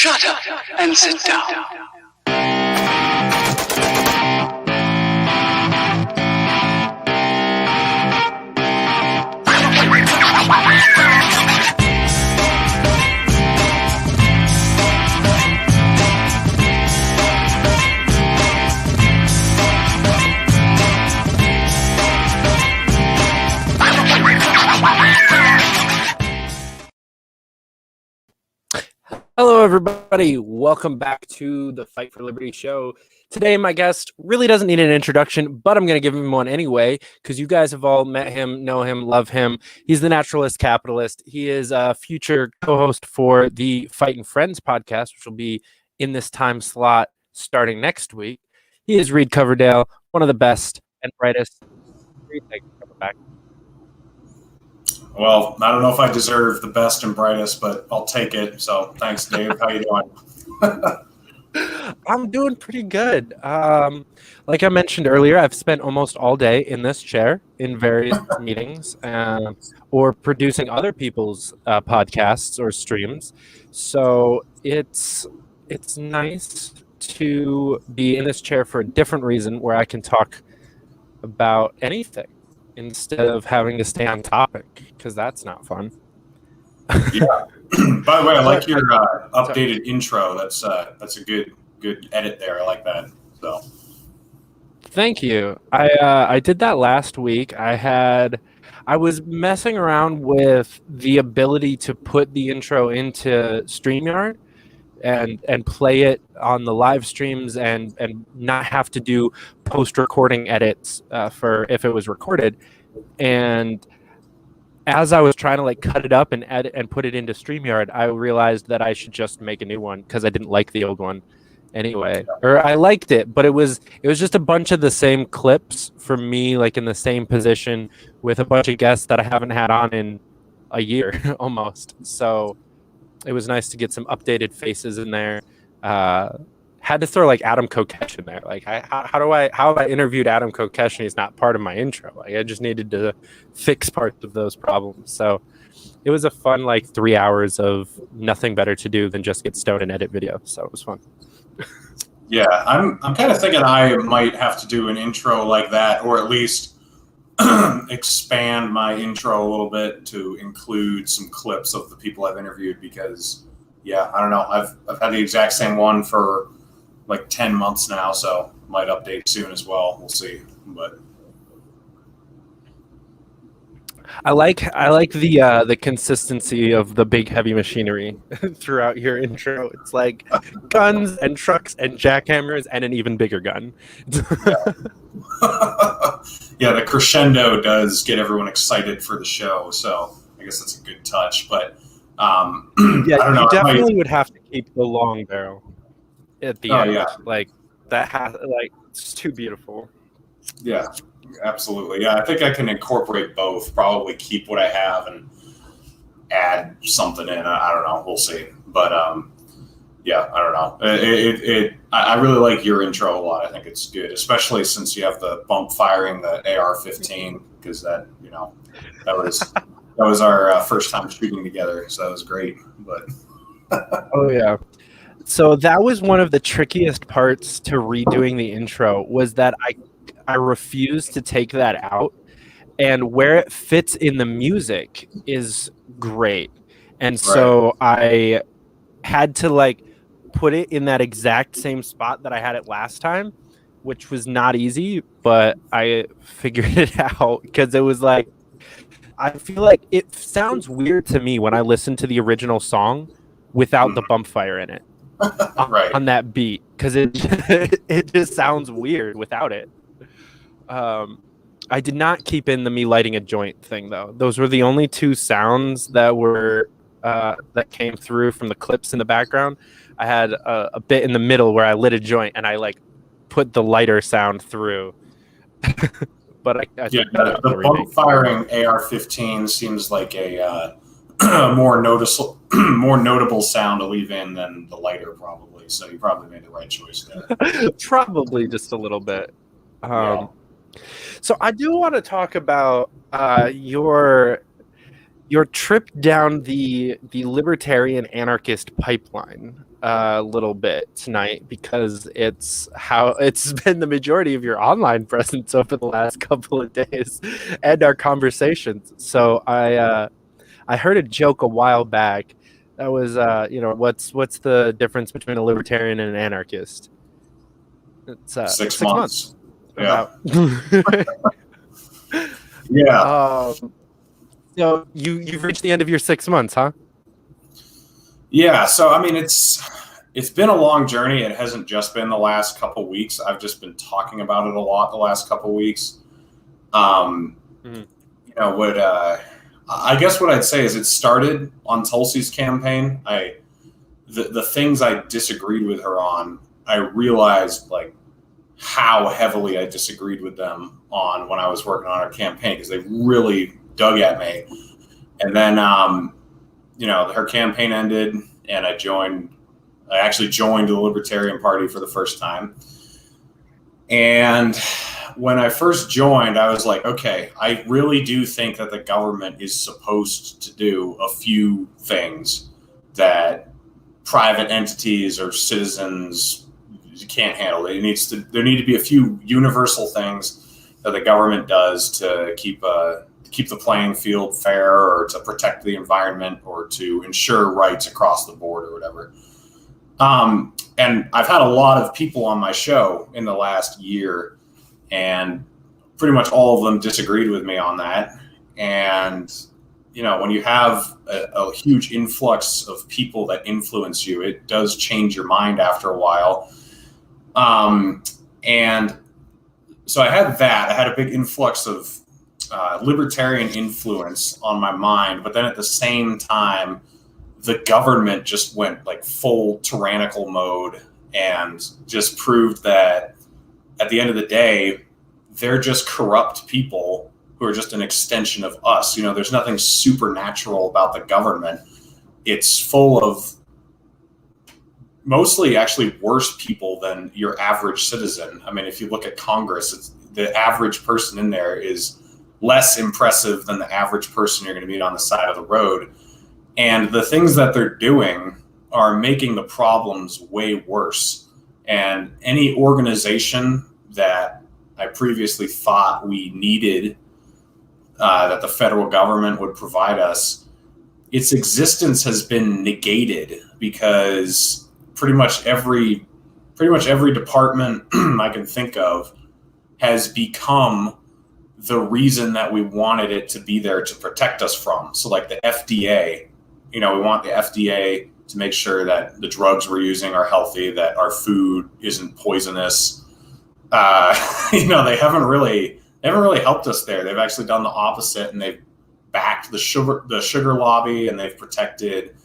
Shut up and sit down. Hello, everybody. Welcome back to the Fight for Liberty show. Today, my guest really doesn't need an introduction, but I'm going to give him one anyway, because you guys have all met him, know him, love him. He's the Naturalist Capitalist. He is a future co-host for the Fite Friends podcast, which will be in this time slot starting next week. He is Reed Coverdale, one of the best and brightest. Reed, thank you for coming back. Well, I don't know if I deserve the best and brightest, but I'll take it. So thanks, Dave. How you doing? I'm doing pretty good. Like I mentioned earlier, I've spent almost all day in this chair in various meetings or producing other people's podcasts or streams. So it's nice to be in this chair for a different reason where I can talk about anything instead of having to stay on topic, because that's not fun. Yeah. By the way, I like your updated intro. That's a good edit there. I like that. So, thank you. I did that last week. I was messing around with the ability to put the intro into StreamYard and play it on the live streams and not have to do post-recording edits for if it was recorded. And as I was trying to like cut it up and edit and put it into StreamYard, I realized that I should just make a new one because I didn't like the old one anyway. Or I liked it, but it was just a bunch of the same clips for me, like in the same position with a bunch of guests that I haven't had on in a year almost. So it was nice to get some updated faces in there. Had to throw like Adam Kokesh in there. Like, how have I interviewed Adam Kokesh and he's not part of my intro? Like, I just needed to fix parts of those problems. So it was a fun like 3 hours of nothing better to do than just get stoned and edit video. So it was fun. Yeah, I'm kind of thinking I might have to do an intro like that, or at least expand my intro a little bit to include some clips of the people I've interviewed, because yeah, I don't know, I've had the exact same one for like 10 months now, so might update soon as well. We'll see. But I like the consistency of the big heavy machinery throughout your intro. It's like guns and trucks and jackhammers and an even bigger gun. Yeah, the crescendo does get everyone excited for the show, so I guess that's a good touch. But yeah, I don't know. You definitely would have to keep the long barrel at the end. Yeah. Like that it's too beautiful. Yeah, absolutely. Yeah, I think I can incorporate both. Probably keep what I have and add something in. I don't know. We'll see. But yeah, I don't know. I really like your intro a lot. I think it's good, especially since you have the bump firing the AR-15, because that was our first time shooting together, so that was great. But oh yeah. So that was one of the trickiest parts to redoing the intro, was that I refused to take that out, and where it fits in the music is great. And so I had to like put it in that exact same spot that I had it last time, which was not easy, but I figured it out, because it was like, I feel like it sounds weird to me when I listen to the original song without the bump fire in it. On that beat, because it just sounds weird without it. I did not keep in the me lighting a joint thing though. Those were the only two sounds that were that came through from the clips in the background. I had a bit in the middle where I lit a joint and I like put the lighter sound through. But I the bump firing AR-15 seems like a more notable sound to leave in than the lighter, probably. So you probably made the right choice there. Probably just a little bit. So I do want to talk about your your trip down the libertarian anarchist pipeline a little bit tonight, because it's been the majority of your online presence over the last couple of days and our conversations. So I heard a joke a while back that was what's the difference between a libertarian and an anarchist? It's 6 6 months. months. Yeah. About. Yeah. So you've reached the end of your 6 months, huh? Yeah. So, I mean, it's been a long journey. It hasn't just been the last couple weeks. I've just been talking about it a lot the last couple weeks. What I guess what I'd say is it started on Tulsi's campaign. The things I disagreed with her on, I realized like how heavily I disagreed with them on when I was working on her campaign, because they really dug at me. And then, her campaign ended, and I actually joined the Libertarian Party for the first time. And when I first joined, I was like, okay, I really do think that the government is supposed to do a few things that private entities or citizens can't handle. There need to be a few universal things that the government does to keep the playing field fair, or to protect the environment, or to ensure rights across the board, or whatever. And I've had a lot of people on my show in the last year, and pretty much all of them disagreed with me on that. And, when you have a huge influx of people that influence you, it does change your mind after a while. And so I had that. I had a big influx of libertarian influence on my mind, but then at the same time, the government just went like full tyrannical mode and just proved that at the end of the day, they're just corrupt people who are just an extension of us. There's nothing supernatural about the government. It's full of mostly actually worse people than your average citizen. I mean, if you look at Congress, the average person in there is less impressive than the average person you're going to meet on the side of the road. And the things that they're doing are making the problems way worse. And any organization that I previously thought we needed, that the federal government would provide us, its existence has been negated, because pretty much every department I can think of has become the reason that we wanted it to be there to protect us from. So like the FDA, we want the FDA to make sure that the drugs we're using are healthy, that our food isn't poisonous. They haven't really helped us there. They've actually done the opposite, and they've backed the sugar lobby, and they've protected,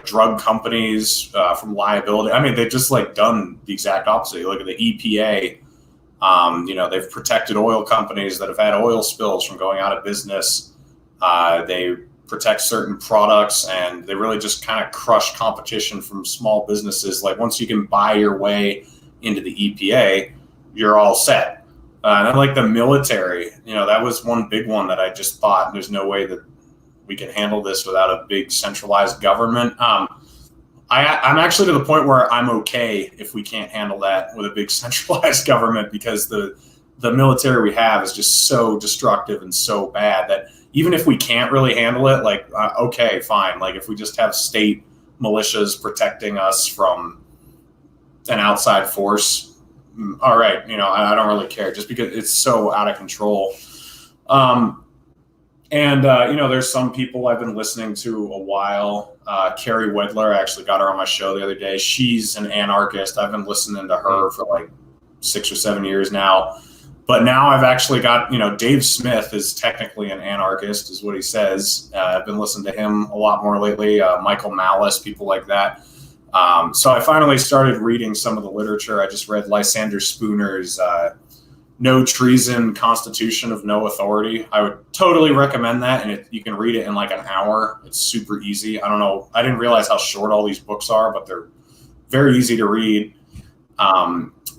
drug companies from liability. I mean, they've just like done the exact opposite. You look at the EPA. They've protected oil companies that have had oil spills from going out of business. They protect certain products, and they really just kind of crush competition from small businesses. Like once you can buy your way into the EPA, you're all set. And then like the military, that was one big one that I just thought there's no way that we can handle this without a big centralized government. I'm actually to the point where I'm okay if we can't handle that with a big centralized government, because the military we have is just so destructive and so bad that even if we can't really handle it, like, okay, fine. Like if we just have state militias protecting us from an outside force, all right, I don't really care, just because it's so out of control. There's some people I've been listening to a while. Carrie Wedler, I actually got her on my show the other day. She's an anarchist. I've been listening to her for like 6 or 7 years now. But now I've actually got, Dave Smith is technically an anarchist, is what he says. I've been listening to him a lot more lately. Michael Malice, people like that. So I finally started reading some of the literature. I just read Lysander Spooner's No Treason, Constitution of No Authority. I would totally recommend that, and you can read it in like an hour. It's super easy. I don't know. I didn't realize how short all these books are, but they're very easy to read.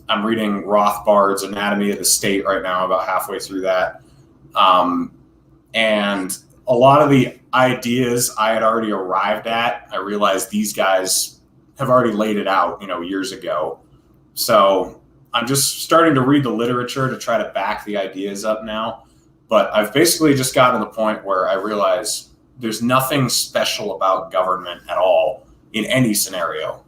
I'm reading Rothbard's Anatomy of the State right now, about halfway through that. And a lot of the ideas I had already arrived at, I realized these guys have already laid it out, years ago. So I'm just starting to read the literature to try to back the ideas up now. But I've basically just gotten to the point where I realize there's nothing special about government at all in any scenario.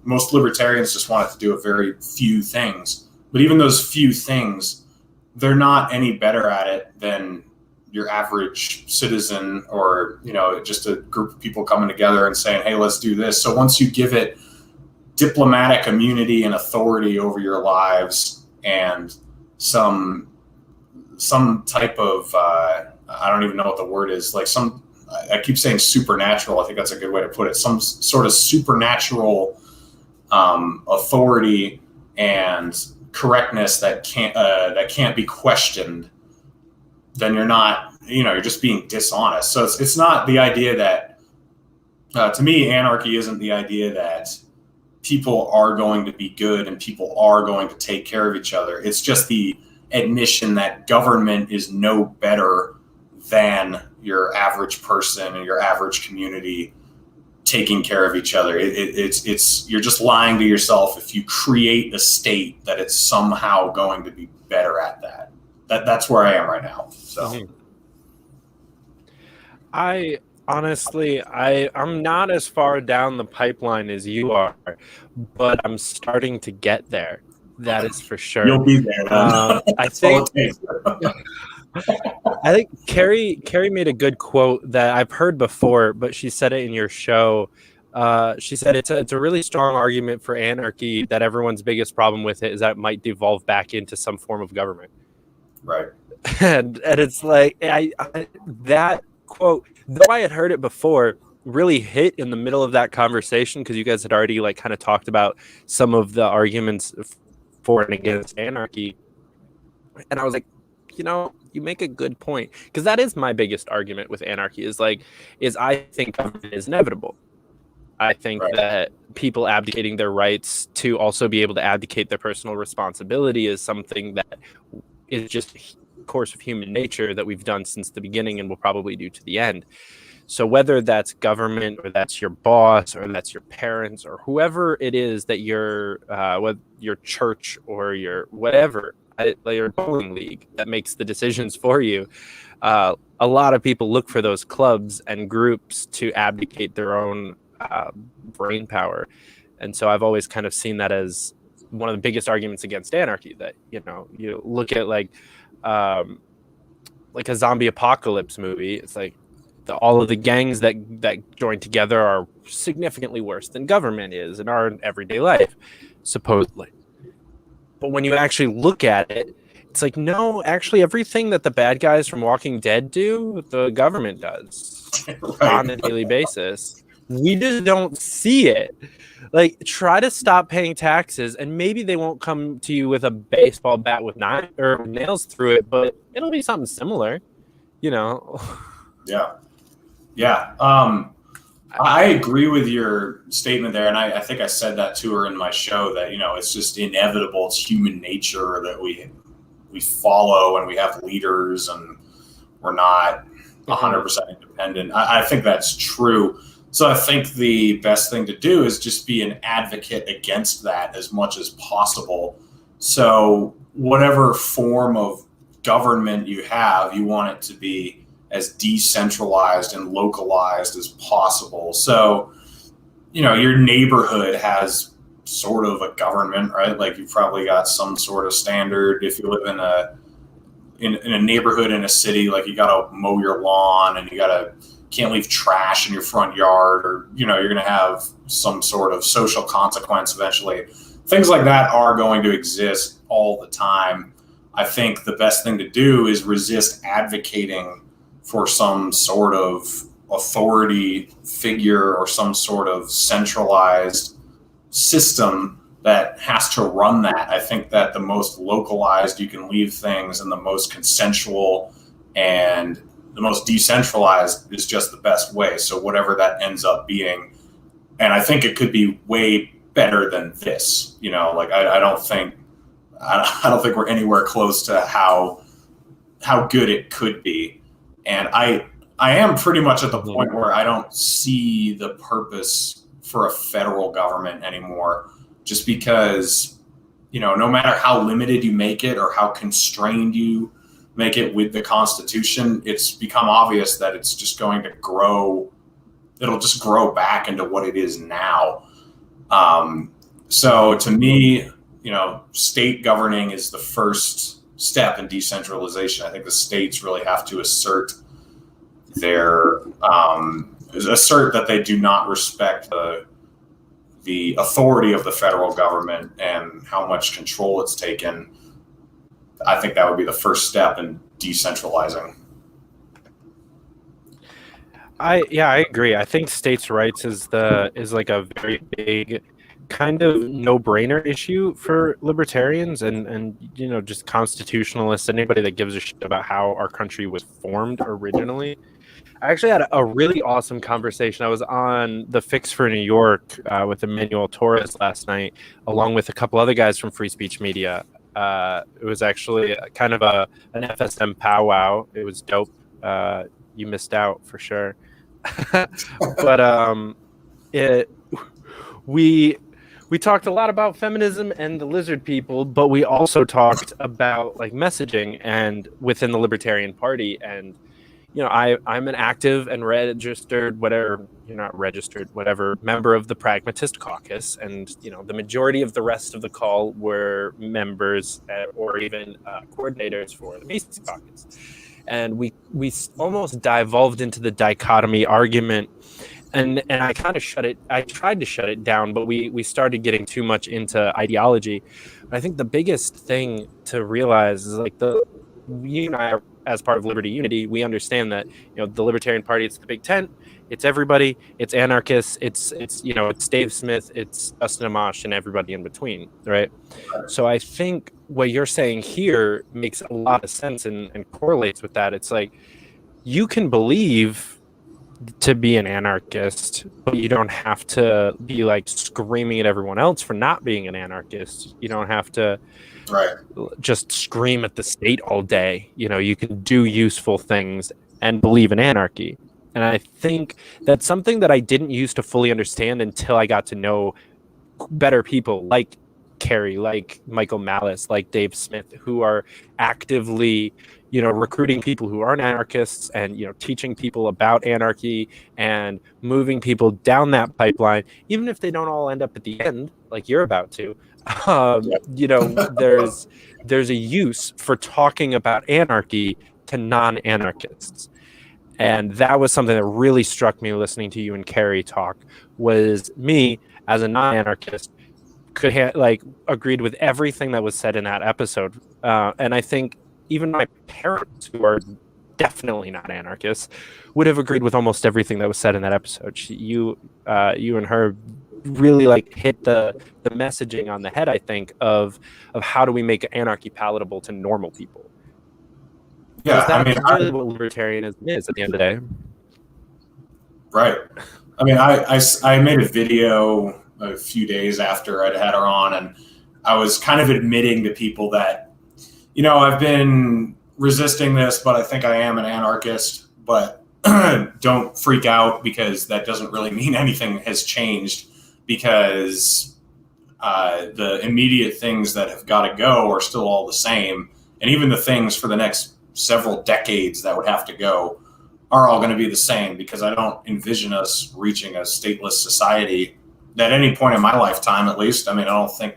Most libertarians just want it to do a very few things. But even those few things, they're not any better at it than your average citizen or, just a group of people coming together and saying, hey, let's do this. So once you give it diplomatic immunity and authority over your lives and some type of, I don't even know what the word is, I keep saying supernatural. I think that's a good way to put it. Some sort of supernatural authority and correctness that can't be questioned, then you're not, you're just being dishonest. So it's not the idea that, to me, anarchy isn't the idea that people are going to be good and people are going to take care of each other. It's just the admission that government is no better than your average person and your average community taking care of each other. It's you're just lying to yourself if you create a state that it's somehow going to be better at that. That's where I am right now. So I honestly, I'm not as far down the pipeline as you are, but I'm starting to get there. That is for sure. You'll be there. I think Carrie made a good quote that I've heard before, but she said it in your show. She said it's a really strong argument for anarchy, that everyone's biggest problem with it is that it might devolve back into some form of government. Right. And it's like that quote, though I had heard it before, really hit in the middle of that conversation, because you guys had already kind of talked about some of the arguments for and against anarchy. And I was like, you make a good point, because that is my biggest argument with anarchy is I think government is inevitable. I think that people abdicating their rights to also be able to abdicate their personal responsibility is something that is just a course of human nature that we've done since the beginning and will probably do to the end. So whether that's government or that's your boss or that's your parents or whoever it is that your church or your whatever, your bowling league that makes the decisions for you, a lot of people look for those clubs and groups to abdicate their own brain power. And so I've always kind of seen that as one of the biggest arguments against anarchy, that you look at like a zombie apocalypse movie. It's like all of the gangs that join together are significantly worse than government is in our everyday life, supposedly. But when you actually look at it, it's like, no, actually everything that the bad guys from Walking Dead do, the government does on a daily basis. We just don't see it. Like, try to stop paying taxes, and maybe they won't come to you with a baseball bat with nails through it, but it'll be something similar, Yeah. I agree with your statement there, and I think I said that to her in my show, that it's just inevitable. It's human nature that we follow, and we have leaders, and we're not 100% independent. I think that's true. So I think the best thing to do is just be an advocate against that as much as possible. So whatever form of government you have, you want it to be as decentralized and localized as possible. So, your neighborhood has sort of a government, right? Like, you've probably got some sort of standard. If you live in a neighborhood in a city, like, you got to mow your lawn and can't leave trash in your front yard, or, you're going to have some sort of social consequence eventually. Things like that are going to exist all the time. I think the best thing to do is resist advocating for some sort of authority figure or some sort of centralized system that has to run that. I think that the most localized you can leave things and the most consensual and the most decentralized is just the best way. So whatever that ends up being, and I think it could be way better than this. I don't think we're anywhere close to how good it could be. And I am pretty much at the point where I don't see the purpose for a federal government anymore, just because, no matter how limited you make it or how constrained you make it with the Constitution, it's become obvious that it's just going to grow. It'll just grow back into what it is now. So to me, state governing is the first step in decentralization. I think the states really have to assert that they do not respect the authority of the federal government and how much control it's taken. I think that would be the first step in decentralizing. I agree. I think states' rights is like a very big kind of no-brainer issue for libertarians and just constitutionalists, anybody that gives a shit about how our country was formed originally. I actually had a really awesome conversation. I was on the Fix for New York with Emmanuel Torres last night, along with a couple other guys from Free Speech Media. It was actually kind of an FSM powwow. It was dope. You missed out for sure. But we talked a lot about feminism and the lizard people, but we also talked about like messaging and within the Libertarian Party. And I'm an active and registered, whatever, you're not registered, whatever, member of the Pragmatist Caucus. And, the majority of the rest of the call were members or even coordinators for the Mises Caucus. And we almost divulged into the dichotomy argument. And I kind of I tried to shut it down, but we started getting too much into ideology. But I think the biggest thing to realize is like you and I are, as part of Liberty Unity, we understand that the Libertarian Party, it's the big tent, it's everybody, it's anarchists, it's Dave Smith, it's Dustin Amash, and everybody in between, right? So I think what you're saying here makes a lot of sense and correlates with that. It's like you can believe to be an anarchist, but you don't have to be like screaming at everyone else for not being an anarchist. You don't have to just scream at the state all day. You can do useful things and believe in anarchy. And I think that's something that I didn't used to fully understand until I got to know better people like Kerry, like Michael Malice, like Dave Smith, who are actively recruiting people who aren't anarchists and teaching people about anarchy and moving people down that pipeline, even if they don't all end up at the end like you're about to. There's a use for talking about anarchy to non-anarchists. And that was something that really struck me listening to you and Kerry talk, was me as a non-anarchist agreed with everything that was said in that episode. And I think even my parents, who are definitely not anarchists, would have agreed with almost everything that was said in that episode. You and her really hit the messaging on the head, I think, of how do we make anarchy palatable to normal people. Yeah, that's really what libertarianism is at the end of the day. Right. I mean, I made a video a few days after I'd had her on, and I was kind of admitting to people that, I've been resisting this, but I think I am an anarchist, but don't freak out, because that doesn't really mean anything has changed, because the immediate things that have got to go are still all the same. And even the things for the next several decades that would have to go are all going to be the same, because I don't envision us reaching a stateless society at any point in my lifetime, at least. I mean, I don't think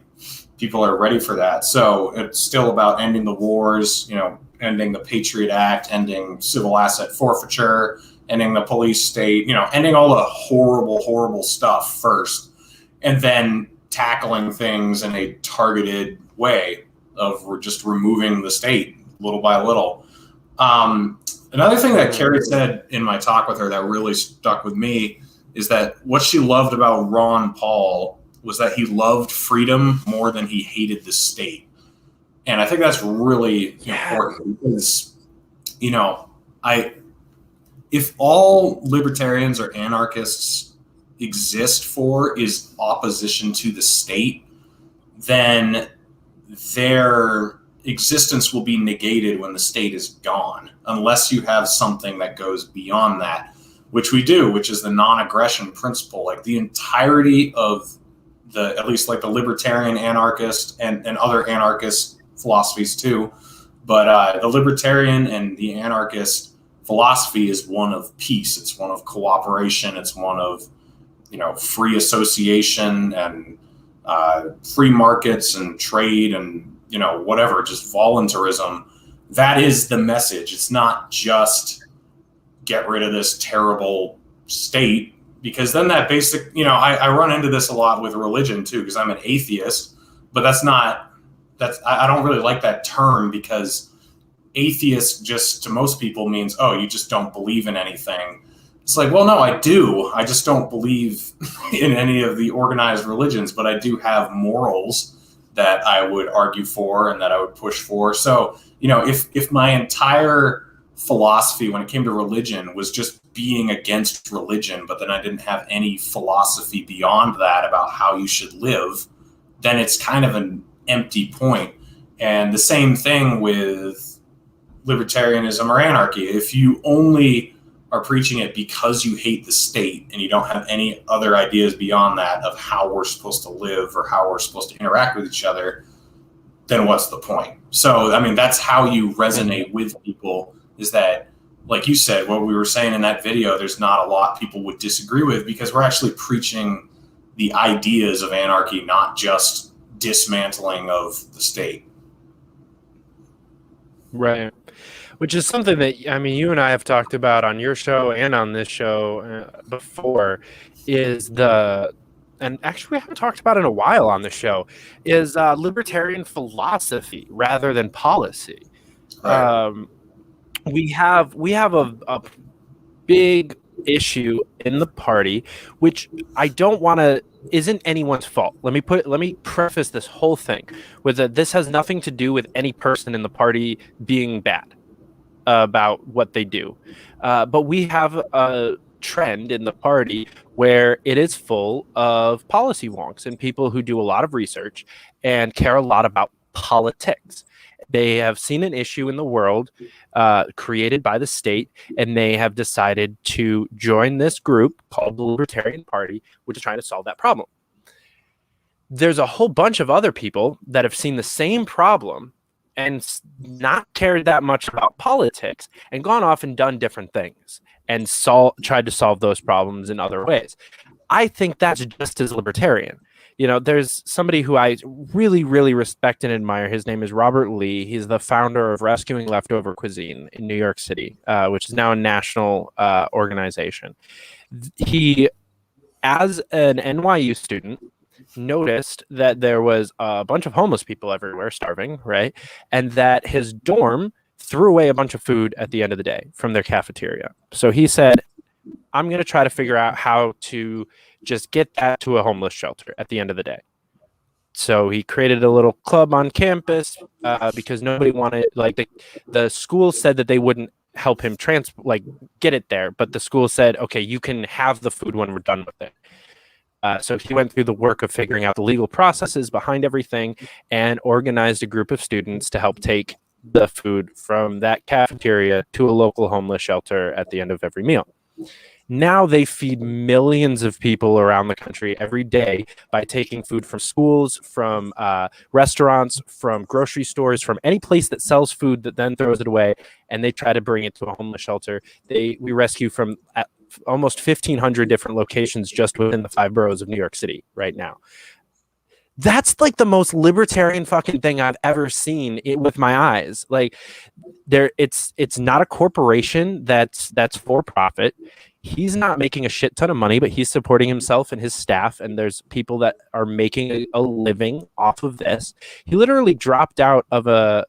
people are ready for that. So it's still about ending the wars, ending the Patriot Act, ending civil asset forfeiture, ending the police state, ending all the horrible, horrible stuff first, and then tackling things in a targeted way of just removing the state little by little. Another thing that Kerry said in my talk with her that really stuck with me is that what she loved about Ron Paul was that he loved freedom more than he hated the state. And I think that's really important, because, if all libertarians or anarchists exist for is opposition to the state, then they're existence will be negated when the state is gone, unless you have something that goes beyond that, which we do, which is the non-aggression principle. Like the entirety of the, at least like the libertarian anarchist and other anarchist philosophies too, but the libertarian and the anarchist philosophy is one of peace. It's one of cooperation. It's one of, free association and free markets and trade and, whatever, just voluntarism. That is the message. It's not just get rid of this terrible state, because then that basic, I run into this a lot with religion too, because I'm an atheist, but I don't really like that term, because atheist just to most people means, oh, you just don't believe in anything. It's like, well, no, I do. I just don't believe in any of the organized religions, but I do have morals that I would argue for and that I would push for. So, if my entire philosophy when it came to religion was just being against religion, but then I didn't have any philosophy beyond that about how you should live, then it's kind of an empty point. And the same thing with libertarianism or anarchy. If you only are preaching it because you hate the state and you don't have any other ideas beyond that of how we're supposed to live or how we're supposed to interact with each other, then what's the point? So, that's how you resonate with people, is that, like you said, what we were saying in that video, there's not a lot people would disagree with, because we're actually preaching the ideas of anarchy, not just dismantling of the state. Right. Which is something that, you and I have talked about on your show and on this show before, and actually we haven't talked about in a while on the show, is libertarian philosophy rather than policy. Right. We have a big issue in the party, which I don't want to, isn't anyone's fault. Let me preface this whole thing with that this has nothing to do with any person in the party being bad about what they do. But we have a trend in the party where it is full of policy wonks and people who do a lot of research and care a lot about politics. They have seen an issue in the world created by the state, and they have decided to join this group called the Libertarian Party, which is trying to solve that problem. There's a whole bunch of other people that have seen the same problem and not cared that much about politics and gone off and done different things and tried to solve those problems in other ways. I think that's just as libertarian. There's somebody who I really, really respect and admire. His name is Robert Lee. He's the founder of Rescuing Leftover Cuisine in New York City, which is now a national organization. He, as an NYU student, noticed that there was a bunch of homeless people everywhere starving, right? And that his dorm threw away a bunch of food at the end of the day from their cafeteria. So he said, I'm going to try to figure out how to just get that to a homeless shelter at the end of the day. So he created a little club on campus because nobody wanted, like the school said that they wouldn't help him get it there. But the school said, okay, you can have the food when we're done with it. So he went through the work of figuring out the legal processes behind everything and organized a group of students to help take the food from that cafeteria to a local homeless shelter at the end of every meal. Now they feed millions of people around the country every day by taking food from schools, from restaurants, from grocery stores, from any place that sells food that then throws it away, and they try to bring it to a homeless shelter. We rescue from almost 1,500 different locations just within the 5 boroughs of New York City right now. That's like the most libertarian fucking thing I've ever seen with my eyes. Like, it's not a corporation that's for profit. He's not making a shit ton of money, but he's supporting himself and his staff, and there's people that are making a living off of this. He literally dropped out of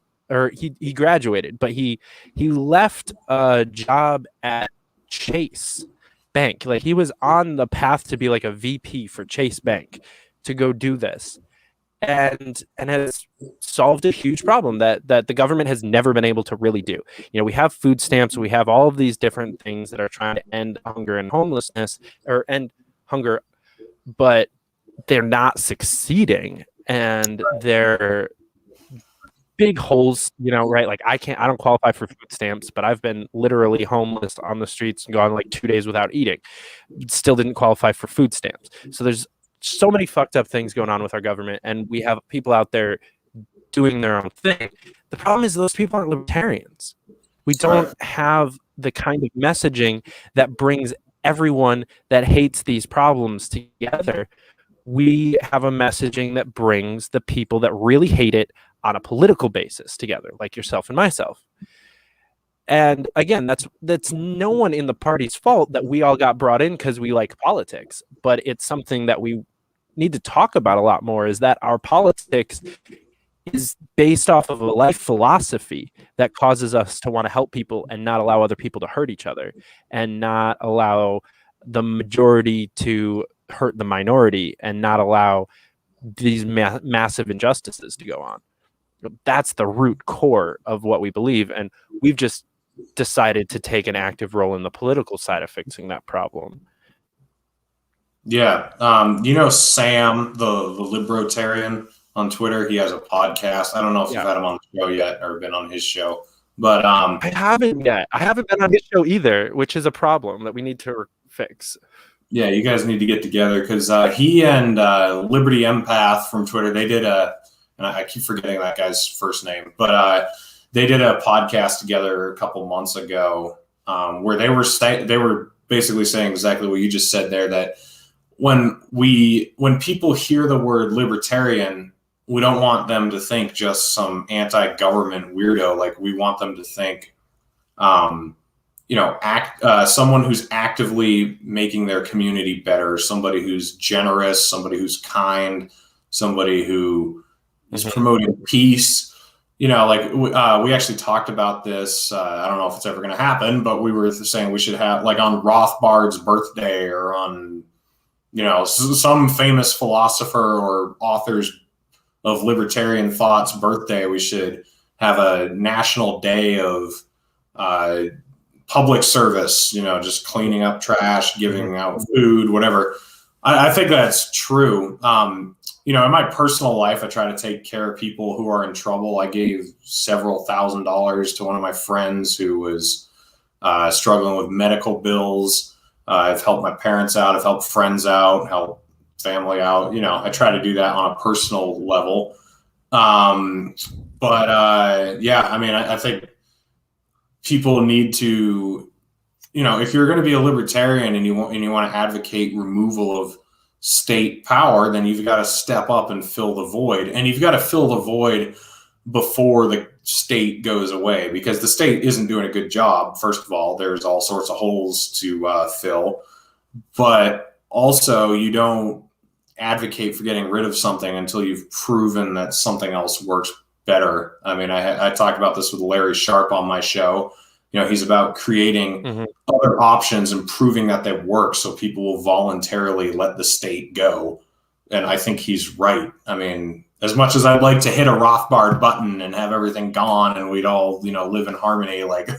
he graduated, but he left a job at Chase Bank. Like, he was on the path to be like a VP for Chase Bank to go do this, and has solved a huge problem that the government has never been able to really do. We have food stamps, we have all of these different things that are trying to end hunger and homelessness, or end hunger, but they're not succeeding, and they're big holes, right? Like I don't qualify for food stamps, but I've been literally homeless on the streets and gone like 2 days without eating. Still didn't qualify for food stamps. So there's so many fucked up things going on with our government, and we have people out there doing their own thing. The problem is those people aren't libertarians. We don't have the kind of messaging that brings everyone that hates these problems together. We have a messaging that brings the people that really hate it on a political basis together, like yourself and myself. And again, that's no one in the party's fault that we all got brought in because we like politics, but it's something that we need to talk about a lot more, is that our politics is based off of a life philosophy that causes us to want to help people and not allow other people to hurt each other, and not allow the majority to hurt the minority, and not allow these massive injustices to go on. That's the root core of what we believe, and we've just decided to take an active role in the political side of fixing that problem. Yeah. Sam, the Libertarian on Twitter, he has a podcast. I don't know if you've had him on the show yet or been on his show, but I haven't yet. I haven't been on his show either, which is a problem that we need to fix. Yeah, you guys need to get together, because he and Liberty Empath from Twitter, they did and I keep forgetting that guy's first name, but they did a podcast together a couple months ago where they were basically saying exactly what you just said there, that when people hear the word libertarian, we don't want them to think just some anti-government weirdo. Like, we want them to think, someone who's actively making their community better, somebody who's generous, somebody who's kind, somebody who is promoting peace. We actually talked about this. I don't know if it's ever going to happen, but we were saying we should have, like, on Rothbard's birthday, or on, some famous philosopher or authors of libertarian thought's birthday, we should have a national day of public service, just cleaning up trash, giving out food, whatever. I think that's true. In my personal life, I try to take care of people who are in trouble. I gave several $1,000s to one of my friends who was struggling with medical bills. I've helped my parents out. I've helped friends out, helped family out. I try to do that on a personal level. I think people need to, if you're going to be a libertarian and you want to advocate removal of state power, then you've got to step up and fill the void. And you've got to fill the void before the state goes away, because the state isn't doing a good job. First of all, there's all sorts of holes to fill, but also you don't advocate for getting rid of something until you've proven that something else works better. I mean, I talked about this with Larry Sharp on my show. He's about creating other options and proving that they work, so people will voluntarily let the state go. And I think he's right. I mean, as much as I'd like to hit a Rothbard button and have everything gone and we'd all, live in harmony, like,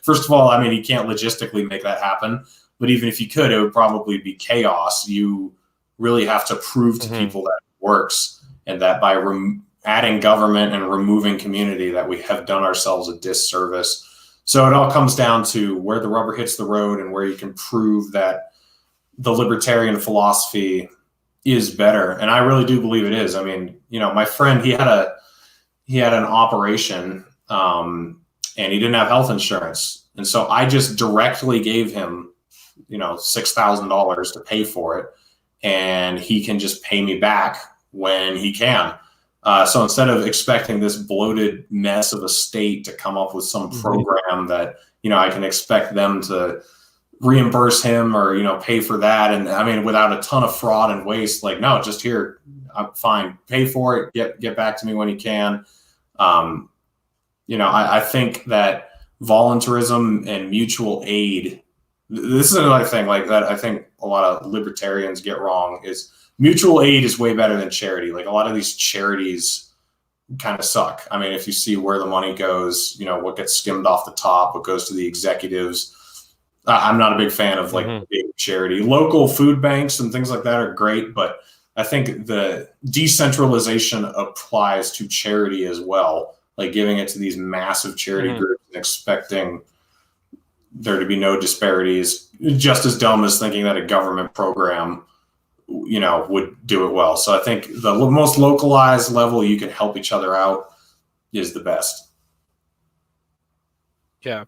first of all, I mean, you can't logistically make that happen. But even if you could, it would probably be chaos. You really have to prove to people that it works, and that by adding government and removing community, that we have done ourselves a disservice. So it all comes down to where the rubber hits the road and where you can prove that the libertarian philosophy is better. And I really do believe it is. I mean, my friend, he had an operation and he didn't have health insurance. And so I just directly gave him, $6,000 to pay for it. And he can just pay me back when he can. So instead of expecting this bloated mess of a state to come up with some program that, I can expect them to reimburse him or, pay for that. And I mean, without a ton of fraud and waste, like, no, just here, I'm fine, pay for it, get back to me when you can. I think that voluntarism and mutual aid, this is another thing like that I think a lot of libertarians get wrong, is mutual aid is way better than charity. Like, a lot of these charities kind of suck. I mean, if you see where the money goes, what gets skimmed off the top, what goes to the executives. I'm not a big fan of big charity. Local food banks and things like that are great, but I think the decentralization applies to charity as well. like giving it to these massive charity Mhm. groups and expecting there to be no disparities, just as dumb as thinking that a government program, would do it well. So I think the most localized level you can help each other out is the best. Yeah.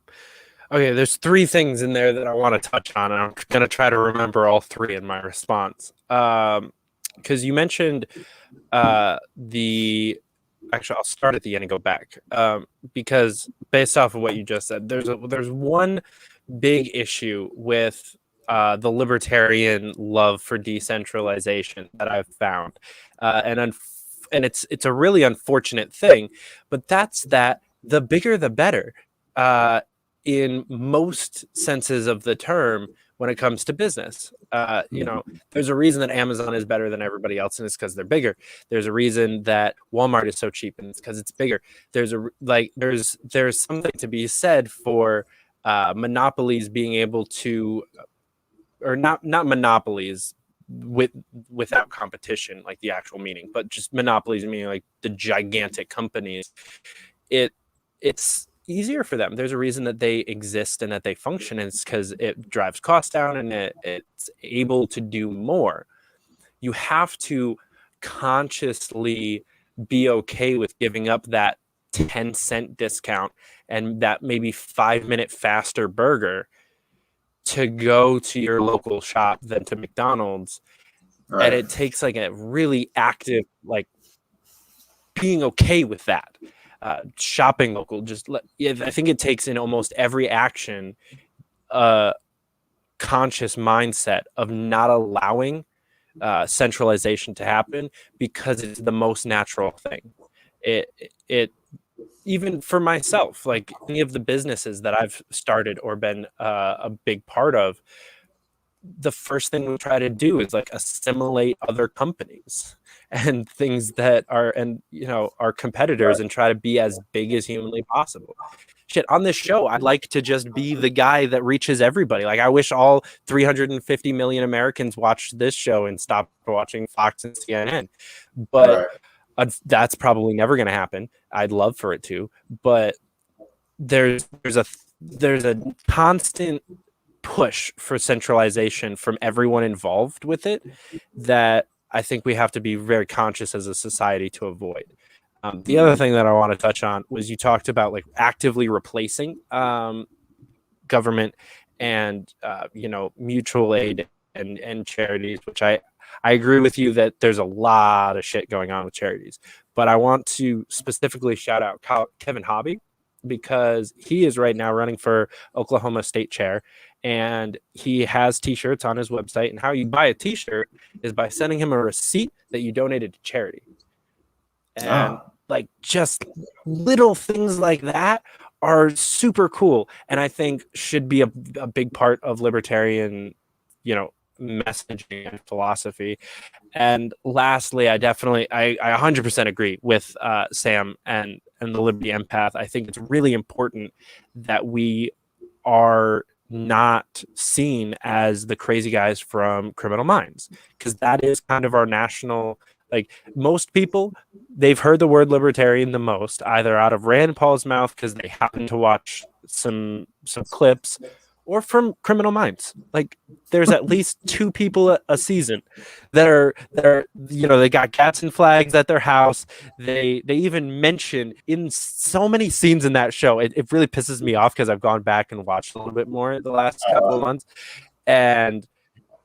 Okay, there's three things in there that I want to touch on, and I'm going to try to remember all three in my response. Because you mentioned actually, I'll start at the end and go back. Because based off of what you just said, there's one big issue with the libertarian love for decentralization that I've found, and it's a really unfortunate thing, but that's that the bigger the better, in most senses of the term when it comes to business. There's a reason that Amazon is better than everybody else, and it's because they're bigger. There's a reason that Walmart is so cheap, and it's because it's bigger. There's something to be said for monopolies being able to, or not monopolies without competition, like the actual meaning, but just monopolies meaning like the gigantic companies. It's easier for them. There's a reason that they exist and that they function, and it's because it drives costs down and it's able to do more. You have to consciously be okay with giving up that 10-cent discount and that maybe 5-minute faster burger to go to your local shop than to McDonald's. Right. And it takes like a really active, like, being okay with that. Shopping local, I think it takes in almost every action conscious mindset of not allowing centralization to happen, because it's the most natural thing. It even for myself, like any of the businesses that I've started or been a big part of, the first thing we try to do is like assimilate other companies and things that are, and our competitors, and try to be as big as humanly possible. Shit, on this show, I'd like to just be the guy that reaches everybody. Like, I wish all 350 million Americans watched this show and stopped watching Fox and CNN. But that's probably never going to happen. I'd love for it to, but there's a constant push for centralization from everyone involved with it that I think we have to be very conscious as a society to avoid. The other thing that I want to touch on was you talked about like actively replacing government and mutual aid and charities, which I agree with you that there's a lot of shit going on with charities. But I want to specifically shout out Kevin Hobby, because he is right now running for Oklahoma State Chair, and he has t-shirts on his website, and how you buy a t-shirt is by sending him a receipt that you donated to charity. And like just little things like that are super cool, and I think should be a big part of libertarian messaging and philosophy. And lastly, I 100% agree with Sam and the Liberty Empath. I think it's really important that we are not seen as the crazy guys from Criminal Minds, because that is kind of our national, like, most people, they've heard the word libertarian the most either out of Rand Paul's mouth because they happen to watch some clips, or from Criminal Minds. Like, there's at least 2 people a season that are they got cats and flags at their house. They even mention in so many scenes in that show. It really pisses me off because I've gone back and watched a little bit more the last couple of months, and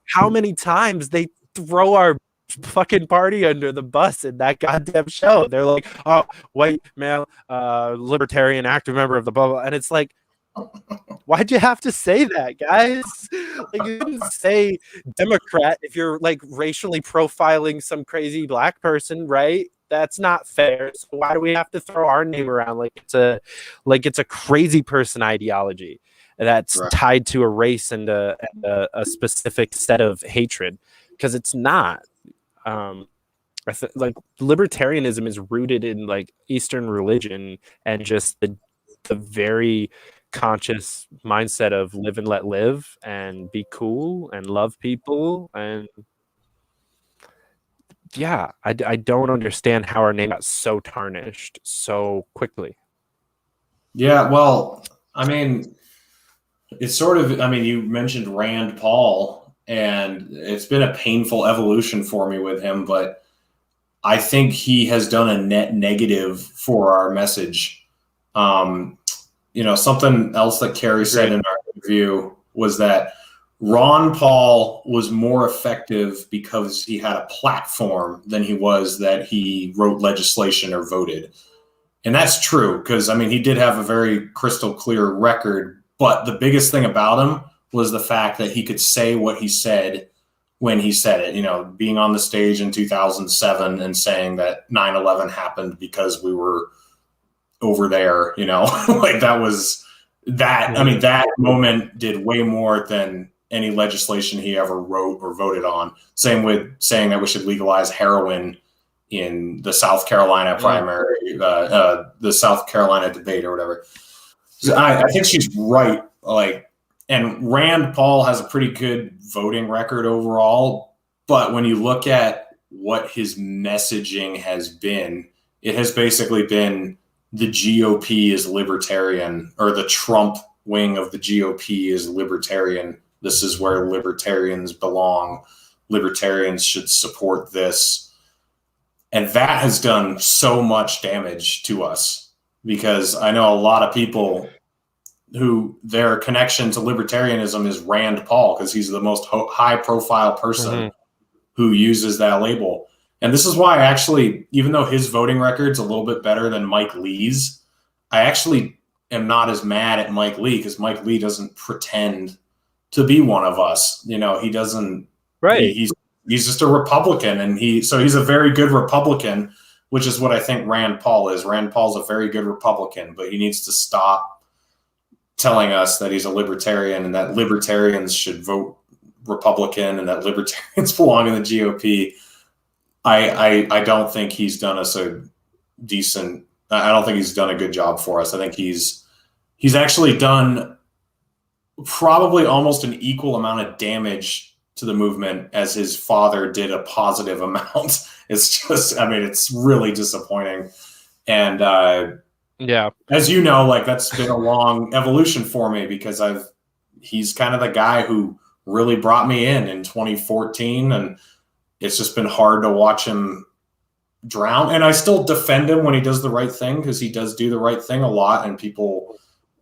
how many times they throw our fucking party under the bus in that goddamn show. They're like, oh, white male, libertarian, active member of the blah, blah. And it's like, why'd you have to say that, guys? Like, you didn't say Democrat if you're like racially profiling some crazy black person, right? That's not fair. So why do we have to throw our name around like it's a crazy person ideology that's tied to a race and a specific set of hatred? Because it's not. Like, libertarianism is rooted in like Eastern religion and just the very conscious mindset of live and let live and be cool and love people, and yeah, I don't understand how our name got so tarnished so quickly. Yeah, well, I mean, it's sort of, I mean, you mentioned Rand Paul, and it's been a painful evolution for me with him, but I think he has done a net negative for our message. Something else that Carrie said in our interview was that Ron Paul was more effective because he had a platform than he was that he wrote legislation or voted. And that's true because, I mean, he did have a very crystal clear record. But the biggest thing about him was the fact that he could say what he said when he said it. Being on the stage in 2007 and saying that 9/11 happened because we were over there, like that was that. I mean, that moment did way more than any legislation he ever wrote or voted on. Same with saying that we should legalize heroin in the South Carolina primary, the South Carolina debate or whatever. So I think she's right. And Rand Paul has a pretty good voting record overall, but when you look at what his messaging has been, it has basically been the GOP is libertarian, or the Trump wing of the GOP is libertarian. This is where libertarians belong. Libertarians should support this. And that has done so much damage to us, because I know a lot of people who their connection to libertarianism is Rand Paul, because he's the most high profile person who uses that label. And this is why actually, even though his voting record's a little bit better than Mike Lee's, I actually am not as mad at Mike Lee, because Mike Lee doesn't pretend to be one of us. He doesn't. Right. He's just a Republican, and he's a very good Republican, which is what I think Rand Paul is. Rand Paul's a very good Republican, but he needs to stop telling us that he's a libertarian and that libertarians should vote Republican and that libertarians belong in the GOP. I don't think he's done us a decent. I don't think he's done a good job for us. I think he's actually done probably almost an equal amount of damage to the movement as his father did a positive amount. It's just, I mean, it's really disappointing. And yeah, as you know, that's been a long evolution for me, because he's kind of the guy who really brought me in 2014, and it's just been hard to watch him drown. And I still defend him when he does the right thing, because he does do the right thing a lot, and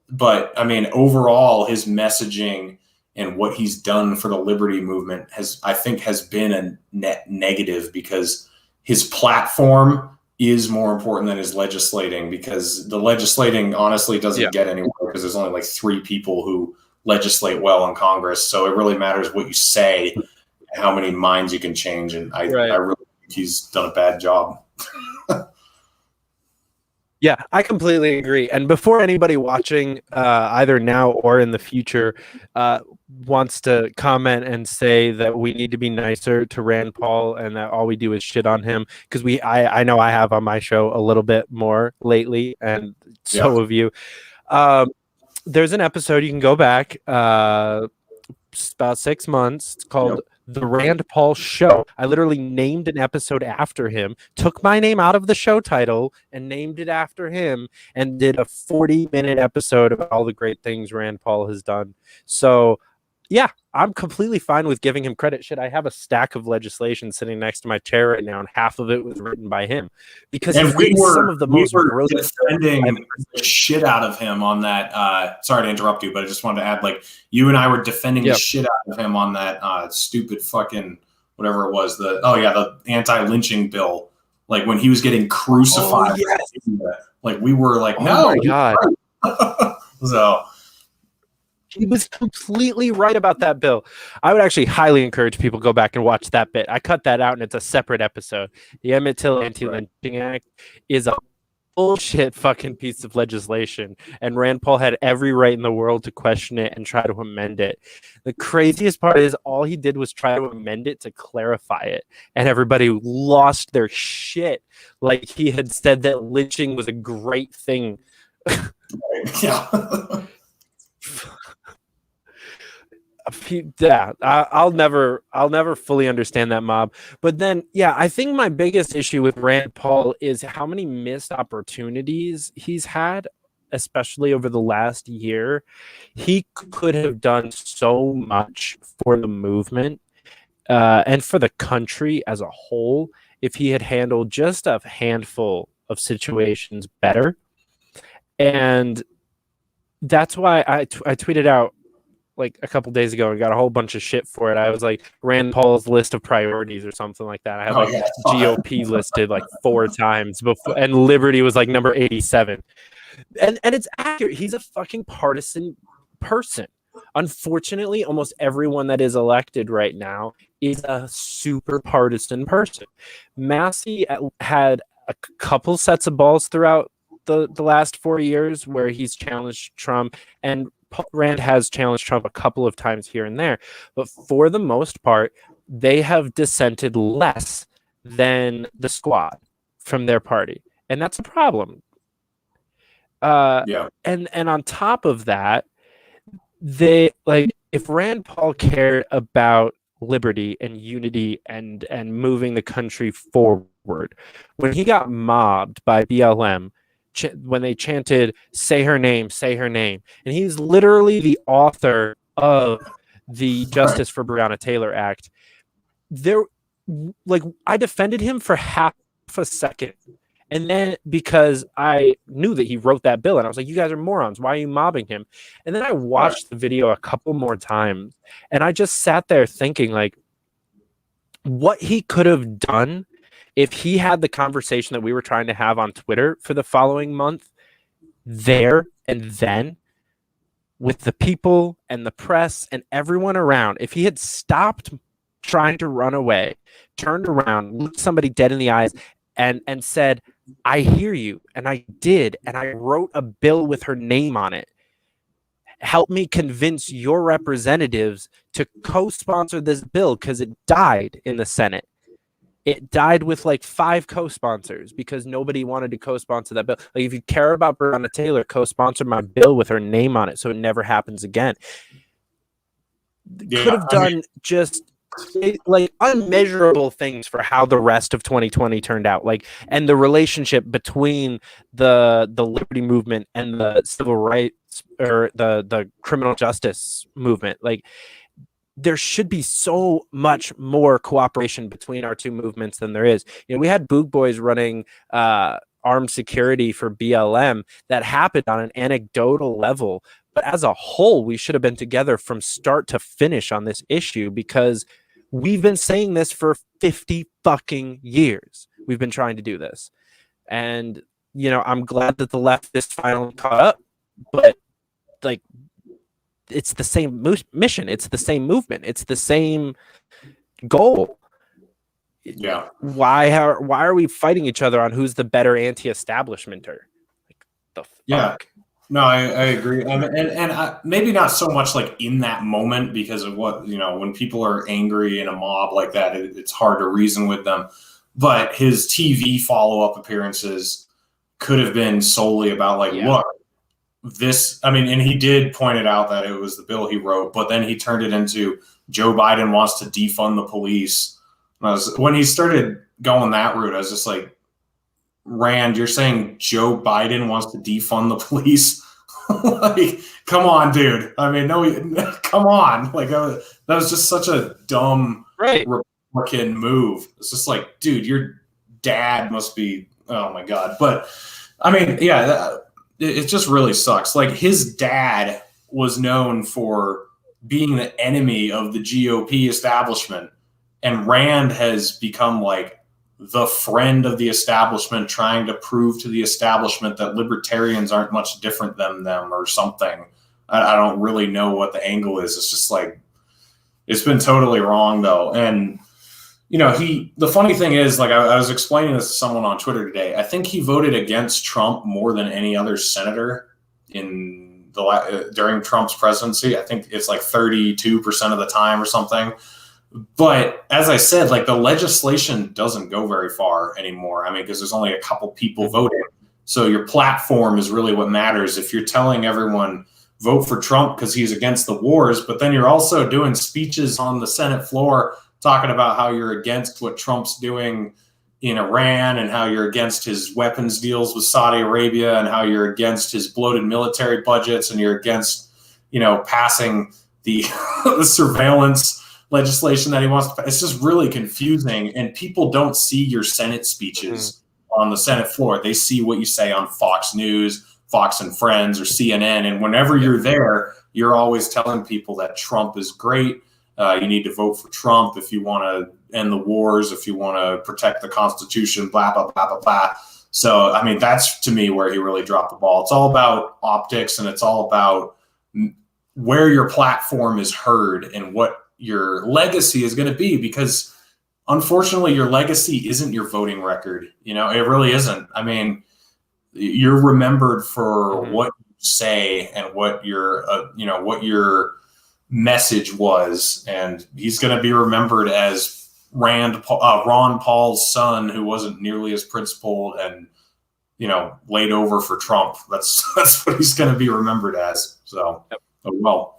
but I mean, overall, his messaging and what he's done for the liberty movement I think has been a net negative, because his platform is more important than his legislating, because the legislating honestly doesn't get anywhere, because there's only 3 people who legislate well in Congress. So it really matters what you say, how many minds you can change. And I really think he's done a bad job. Yeah, I completely agree. And before anybody watching, either now or in the future, wants to comment and say that we need to be nicer to Rand Paul and that all we do is shit on him, because I know I have on my show a little bit more lately, and so have you. There's an episode you can go back about 6 months. It's called The Rand Paul Show. I literally named an episode after him, took my name out of the show title and named it after him, and did a 40-minute episode about all the great things Rand Paul has done. So yeah, I'm completely fine with giving him credit. Shit, I have a stack of legislation sitting next to my chair right now, and half of it was written by him. Because we were some of the most defending the shit out of him on that. Sorry to interrupt you, but I just wanted to add, you and I were defending the shit out of him on that stupid fucking whatever it was. The anti-lynching bill. When he was getting crucified. We were no. Oh my God. So. He was completely right about that bill. I would actually highly encourage people to go back and watch that bit. I cut that out, and it's a separate episode. The Emmett Till Anti-Lynching Act is a bullshit fucking piece of legislation, and Rand Paul had every right in the world to question it and try to amend it. The craziest part is all he did was try to amend it to clarify it, and everybody lost their shit. He had said that lynching was a great thing. I'll never fully understand that mob. But then, yeah, I think my biggest issue with Rand Paul is how many missed opportunities he's had, especially over the last year. He could have done so much for the movement and for the country as a whole if he had handled just a handful of situations better. And that's why I tweeted out like a couple days ago and got a whole bunch of shit for it. I was like Rand Paul's list of priorities or something like that. I had GOP listed like 4 times before, and Liberty was like number 87. And it's accurate. He's a fucking partisan person. Unfortunately, almost everyone that is elected right now is a super partisan person. Massey had a couple sets of balls throughout the last 4 years where he's challenged Trump, and Rand has challenged Trump a couple of times here and there. But for the most part, they have dissented less than the squad from their party. And that's a problem. And on top of that, they like if Rand Paul cared about liberty and unity and moving the country forward, when he got mobbed by BLM, when they chanted say her name, and he's literally the author of the Justice for Breonna Taylor Act, there, like, I defended him for half a second. And then because I knew that he wrote that bill, and I was like, you guys are morons. Why are you mobbing him? And then I watched the video a couple more times, and I just sat there thinking, like, what he could have done if he had the conversation that we were trying to have on Twitter for the following month there and then with the people and the press and everyone around. If he had stopped trying to run away, turned around, looked somebody dead in the eyes, and said, I hear you, and I did, and I wrote a bill with her name on it. Help me convince your representatives to co-sponsor this bill because it died in the Senate. It died with like 5 co-sponsors because nobody wanted to co-sponsor that bill. Like, if you care about Breonna Taylor, co-sponsor my bill with her name on it so it never happens again. Could have done just like unmeasurable things for how the rest of 2020 turned out, like, and the relationship between the liberty movement and the civil rights or the criminal justice movement. Like, there should be so much more cooperation between our two movements than there is. You know, we had Boog Boys running armed security for BLM. That happened on an anecdotal level, but as a whole, we should have been together from start to finish on this issue, because we've been saying this for 50 fucking years. We've been trying to do this. And, you know, I'm glad that the leftists finally caught up, but like, it's the same mission. It's the same movement. It's the same goal. Yeah. Why are we fighting each other on who's the better anti-establishmenter? Like, the fuck? Yeah. No, I agree. And maybe not so much like in that moment, because of what, you know, when people are angry in a mob like that, it's hard to reason with them. But his TV follow-up appearances could have been solely about like, look, this, I mean, and he did point it out that it was the bill he wrote, but then he turned it into Joe Biden wants to defund the police. When he started going that route, I was just like, Rand, you're saying Joe Biden wants to defund the police? Like, come on, dude. I mean, no, come on. Like, that was just such a dumb Republican move. It's just like, dude, your dad must be, oh my God. But I mean, yeah, it just really sucks. Like, his dad was known for being the enemy of the GOP establishment, and Rand has become like the friend of the establishment, trying to prove to the establishment that libertarians aren't much different than them or something. I don't really know what the angle is. It's just like, it's been totally wrong though. And, you know, the funny thing is, like, I was explaining this to someone on Twitter today. I think he voted against Trump more than any other senator in during Trump's presidency. I think it's like 32% of the time or something. But as I said, like, the legislation doesn't go very far anymore. I mean, because there's only a couple people voting. So your platform is really what matters. If you're telling everyone vote for Trump because he's against the wars, but then you're also doing speeches on the Senate floor talking about how you're against what Trump's doing in Iran and how you're against his weapons deals with Saudi Arabia and how you're against his bloated military budgets and you're against, passing the, the surveillance legislation that he wants to. It's just really confusing, and people don't see your Senate speeches on the Senate floor. They see what you say on Fox News, Fox and Friends, or CNN, and whenever you're there, you're always telling people that Trump is great. You need to vote for Trump if you want to end the wars, if you want to protect the Constitution, blah, blah, blah, blah, blah. So, I mean, that's to me where he really dropped the ball. It's all about optics, and it's all about where your platform is heard and what your legacy is going to be, because unfortunately your legacy isn't your voting record. It really isn't. I mean, you're remembered for what you say and what your what your message was, and he's going to be remembered as Ron Paul's son, who wasn't nearly as principled and laid over for Trump. That's what he's going to be remembered as. So, oh well.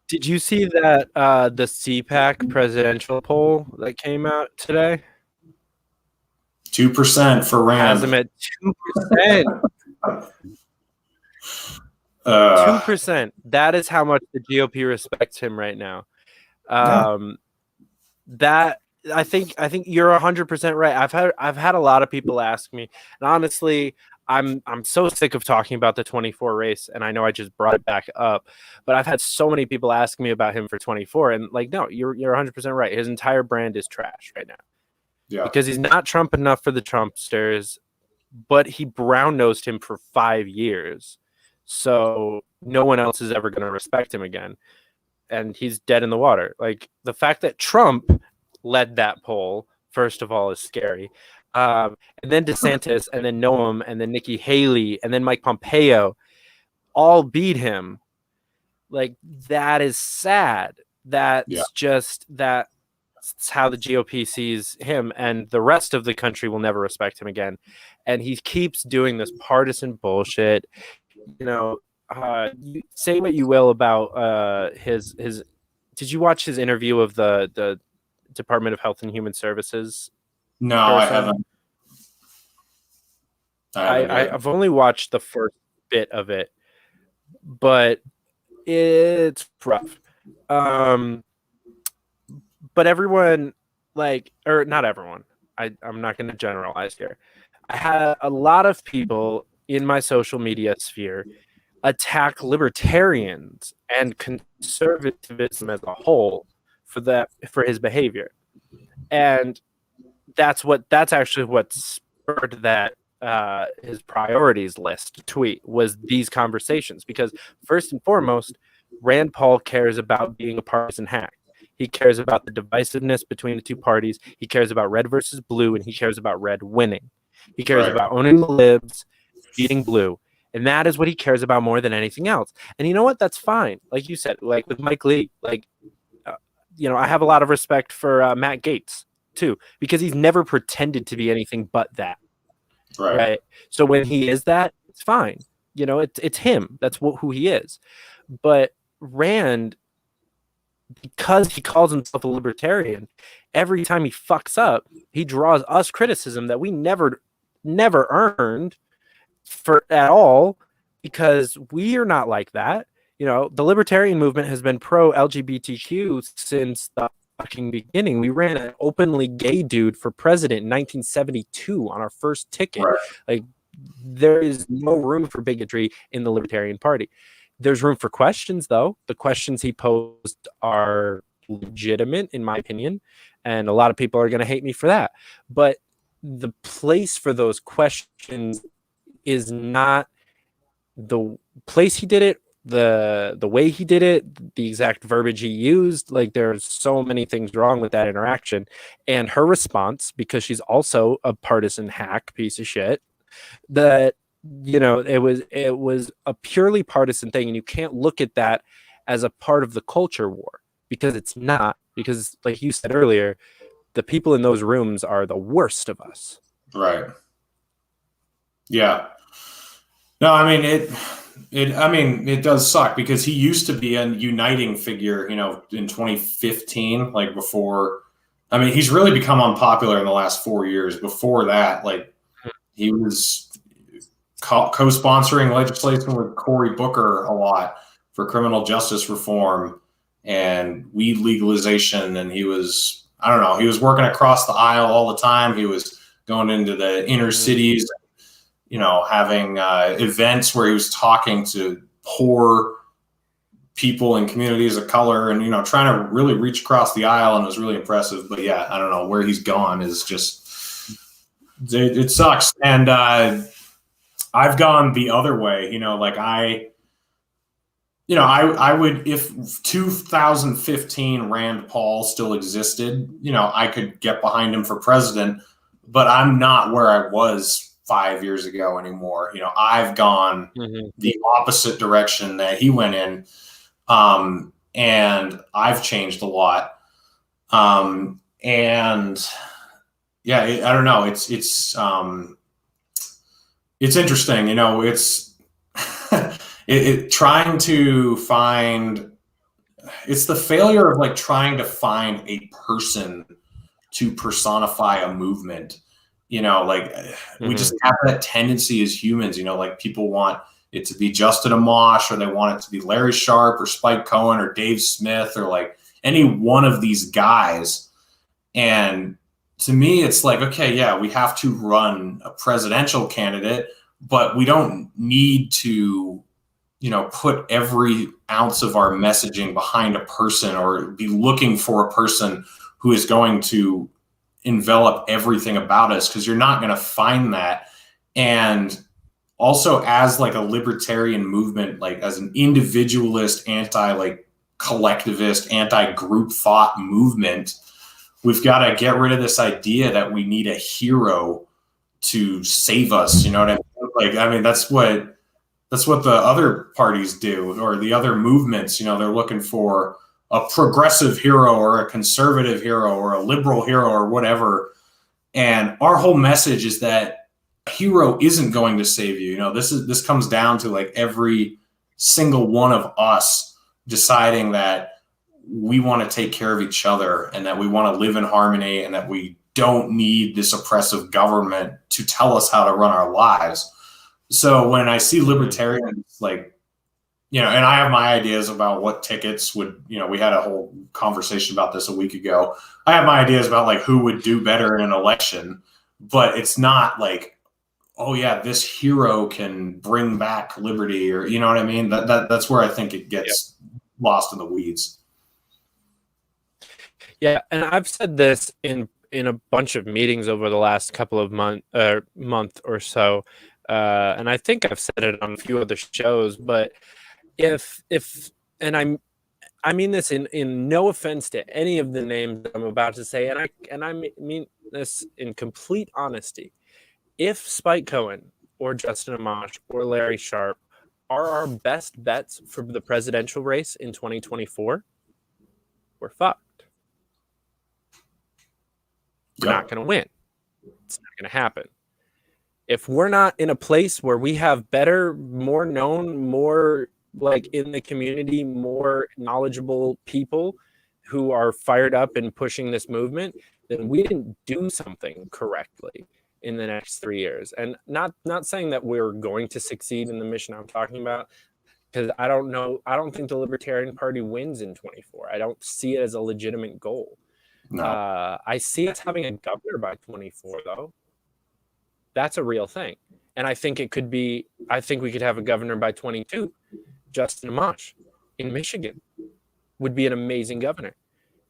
Did you see that the CPAC presidential poll that came out today? 2% for Rand. Has him at 2%. 2%. That is how much the GOP respects him right now. That I think you're 100% right. I've had a lot of people ask me, and honestly, I'm so sick of talking about the 24 race, and I know I just brought it back up, but I've had so many people ask me about him for 24, and no, you're 100% right. His entire brand is trash right now. Yeah. Because he's not Trump enough for the Trumpsters, but he brown-nosed him for 5 years. So no one else is ever going to respect him again. And he's dead in the water. Like, the fact that Trump led that poll, first of all, is scary. And then DeSantis, and then Noam, and then Nikki Haley, and then Mike Pompeo all beat him. Like, that is sad. That's just that. It's how the GOP sees him, and the rest of the country will never respect him again. And he keeps doing this partisan bullshit. Say what you will about his. Did you watch his interview of the Department of Health and Human Services? No, I haven't. I've only watched the first bit of it, but it's rough. But everyone, or not everyone, I'm not going to generalize here. I had a lot of people in my social media sphere attack libertarians and conservatism as a whole for his behavior. And that's actually what spurred that his priorities list tweet was these conversations, because first and foremost, Rand Paul cares about being a partisan hack. He cares about the divisiveness between the two parties. He cares about red versus blue, and he cares about red winning. He cares about owning the libs, beating blue. And that is what he cares about more than anything else. And you know what? That's fine. Like you said, like with Mike Lee, I have a lot of respect for Matt Gaetz, too, because he's never pretended to be anything but that. Right. So when he is that, it's fine. It's him. That's who he is. But Rand, because he calls himself a libertarian, every time he fucks up, he draws us criticism that we never earned at all, because we are not like that. The libertarian movement has been pro LGBTQ since the fucking beginning. We ran an openly gay dude for president in 1972 on our first ticket. Like, there is no room for bigotry in the Libertarian Party. There's room for questions, though. The questions he posed are legitimate, in my opinion, and a lot of people are going to hate me for that. But the place for those questions is not the place he did it, the way he did it, the exact verbiage he used. Like, there's so many things wrong with that interaction. And her response, because she's also a partisan hack piece of shit, that it was a purely partisan thing, and you can't look at that as a part of the culture war, because it's not. Because, like you said earlier, the people in those rooms are the worst of us. Right. Yeah. No, I mean, I mean, it does suck because he used to be a uniting figure, in 2015, like before. I mean, he's really become unpopular in the last 4 years. Before that, like he was co-sponsoring legislation with Cory Booker a lot for criminal justice reform and weed legalization. And he was, I don't know, he was working across the aisle all the time. He was going into the inner cities, having events where he was talking to poor people in communities of color and, trying to really reach across the aisle, and it was really impressive. But yeah, I don't know, where he's gone is just, it sucks. And I've gone the other way, like I would, if 2015 Rand Paul still existed, I could get behind him for president, but I'm not where I was 5 years ago anymore. I've gone the opposite direction that he went in. And I've changed a lot. And yeah, I don't know. It's interesting, it's trying to find, it's the failure of like trying to find a person to personify a movement. We just have that tendency as humans, like people want it to be Justin Amash, or they want it to be Larry Sharp or Spike Cohen or Dave Smith, or like any one of these guys. And to me, it's like, okay, yeah, we have to run a presidential candidate, but we don't need to, put every ounce of our messaging behind a person or be looking for a person who is going to envelop everything about us, because you're not going to find that. And also, as like a libertarian movement, like as an individualist, collectivist, anti-group thought movement, we've got to get rid of this idea that we need a hero to save us. You know what I mean? Like, I mean, that's what the other parties do, or the other movements. They're looking for a progressive hero or a conservative hero or a liberal hero or whatever. And our whole message is that a hero isn't going to save you. This comes down to like every single one of us deciding that we want to take care of each other and that we want to live in harmony and that we don't need this oppressive government to tell us how to run our lives. So when I see libertarians, like, and I have my ideas about what tickets would, we had a whole conversation about this a week ago. I have my ideas about like who would do better in an election, but it's not like, oh yeah, this hero can bring back liberty, or, you know what I mean? That's where I think it gets lost in the weeds. Yeah. And I've said this in a bunch of meetings over the last couple of month or so. And I think I've said it on a few other shows, but if and I mean this in no offense to any of the names that I'm about to say, and I mean this in complete honesty. If Spike Cohen or Justin Amash or Larry Sharp are our best bets for the presidential race in 2024, we're fucked. We're not going to win. It's not going to happen. If we're not in a place where we have better, more known, more like in the community, more knowledgeable people who are fired up and pushing this movement, then we didn't do something correctly in the next 3 years. And not saying that we're going to succeed in the mission I'm talking about, because I don't think the Libertarian Party wins in 24. I don't see it as a legitimate goal. No. I see us having a governor by 24, though. That's a real thing. And I think we could have a governor by 22. Justin Amash in Michigan would be an amazing governor.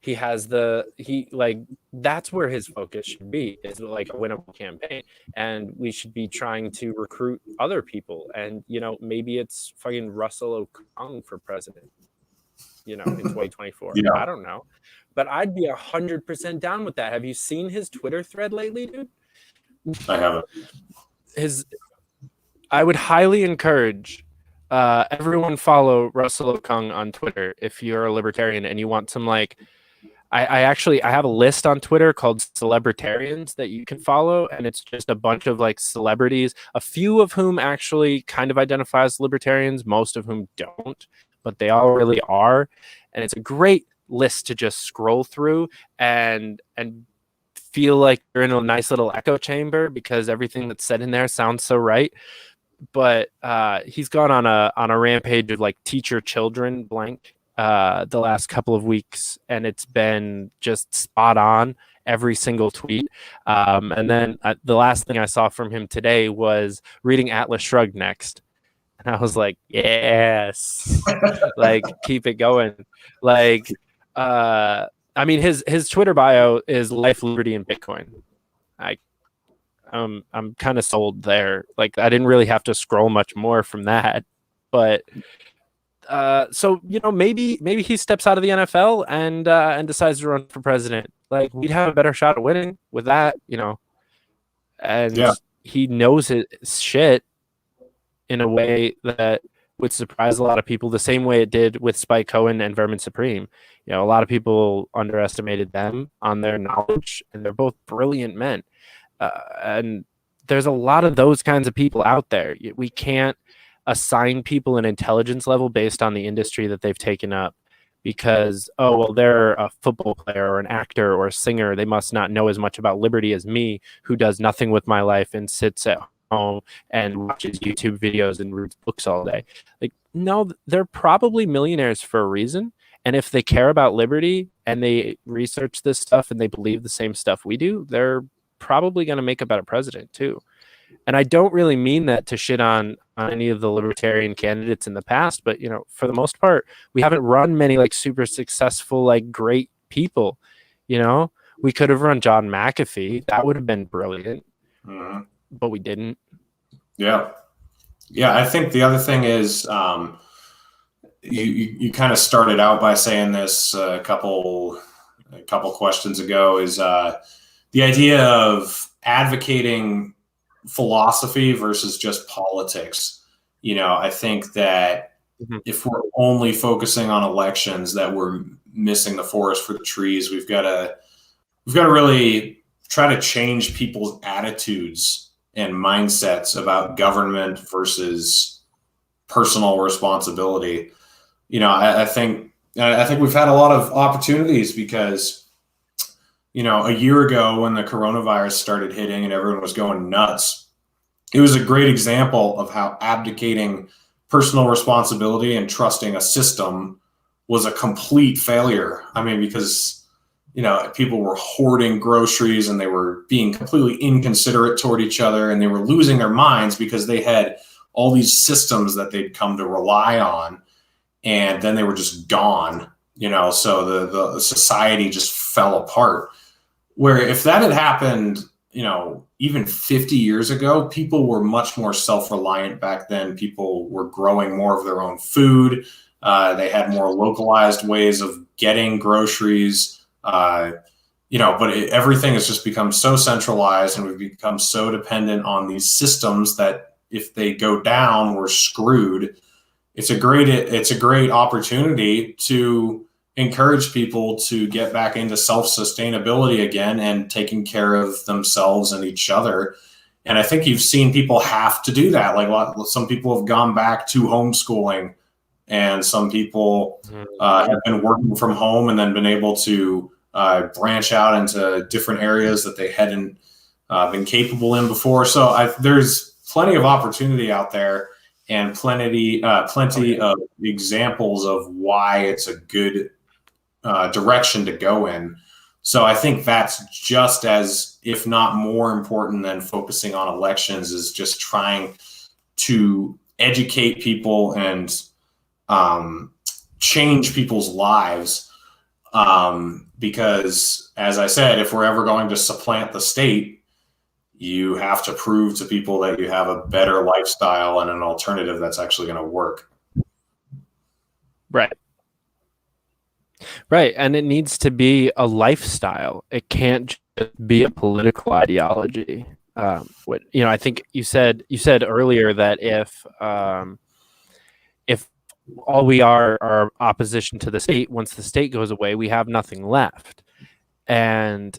He has that's where his focus should be, is like a winnable campaign. And we should be trying to recruit other people. And, maybe it's fucking Russell O'Connor for president, in 2024. Yeah. I don't know. But I'd be 100% down with that. Have you seen his Twitter thread lately, dude? I haven't. I would highly encourage everyone follow Russell O'Connor on Twitter if you're a libertarian and you want some I actually I have a list on Twitter called Celebritarians that you can follow, and it's just a bunch of like celebrities, a few of whom actually kind of identify as libertarians, most of whom don't, but they all really are. And it's a great list to just scroll through and feel like you're in a nice little echo chamber because everything that's said in there sounds so right. But he's gone on a rampage of like teacher children blank the last couple of weeks, and it's been just spot on every single tweet. And then the last thing I saw from him today was reading Atlas Shrugged next, and I was like, yes, like keep it going. Like, I mean, his Twitter bio is life, liberty, and Bitcoin. I'm kind of sold there. Like I didn't really have to scroll much more from that, but so maybe he steps out of the NFL and decides to run for president. Like we'd have a better shot at winning with that, and Yeah. he knows his shit in a way that would surprise a lot of people, the same way it did with Spike Cohen and Vermin Supreme. A lot of people underestimated them on their knowledge, and they're both brilliant men. And there's a lot of those kinds of people out there. We can't assign people an intelligence level based on the industry that they've taken up because, oh, well, they're a football player or an actor or a singer. They must not know as much about liberty as me, who does nothing with my life and sits at home and watches YouTube videos and reads books all day. Like, no, they're probably millionaires for a reason. And if they care about liberty and they research this stuff and they believe the same stuff we do, they're probably going to make a better president too. And I don't really mean that to shit on any of the libertarian candidates in the past, but for the most part, we haven't run many like super successful, like great people. We could have run John McAfee. That would have been brilliant, but we didn't. Yeah. I think the other thing is, you kind of started out by saying this a couple questions ago, is the idea of advocating philosophy versus just politics. I think that if we're only focusing on elections, that we're missing the forest for the trees. We've got to really try to change people's attitudes and mindsets about government versus personal responsibility. I think we've had a lot of opportunities because a year ago when the coronavirus started hitting and everyone was going nuts, it was a great example of how abdicating personal responsibility and trusting a system was a complete failure. I mean, because, people were hoarding groceries and they were being completely inconsiderate toward each other, and they were losing their minds because they had all these systems that they'd come to rely on, and then they were just gone, so the society just fell apart. Where if that had happened, even 50 years ago, people were much more self-reliant back then. People were growing more of their own food. They had more localized ways of getting groceries, but everything has just become so centralized, and we've become so dependent on these systems that if they go down, we're screwed. It's a great opportunity to encourage people to get back into self-sustainability again and taking care of themselves and each other. And I think you've seen people have to do that. Like some people have gone back to homeschooling, and some people have been working from home and then been able to branch out into different areas that they hadn't been capable in before. So there's plenty of opportunity out there, and plenty of examples of why it's a good direction to go in. So I think that's just as, if not more important than focusing on elections, is just trying to educate people and change people's lives. Because, as I said, if we're ever going to supplant the state, you have to prove to people that you have a better lifestyle and an alternative that's actually going to work. Right. And it needs to be a lifestyle. It can't just be a political ideology. I think you said earlier that if all we are opposition to the state, once the state goes away, we have nothing left. And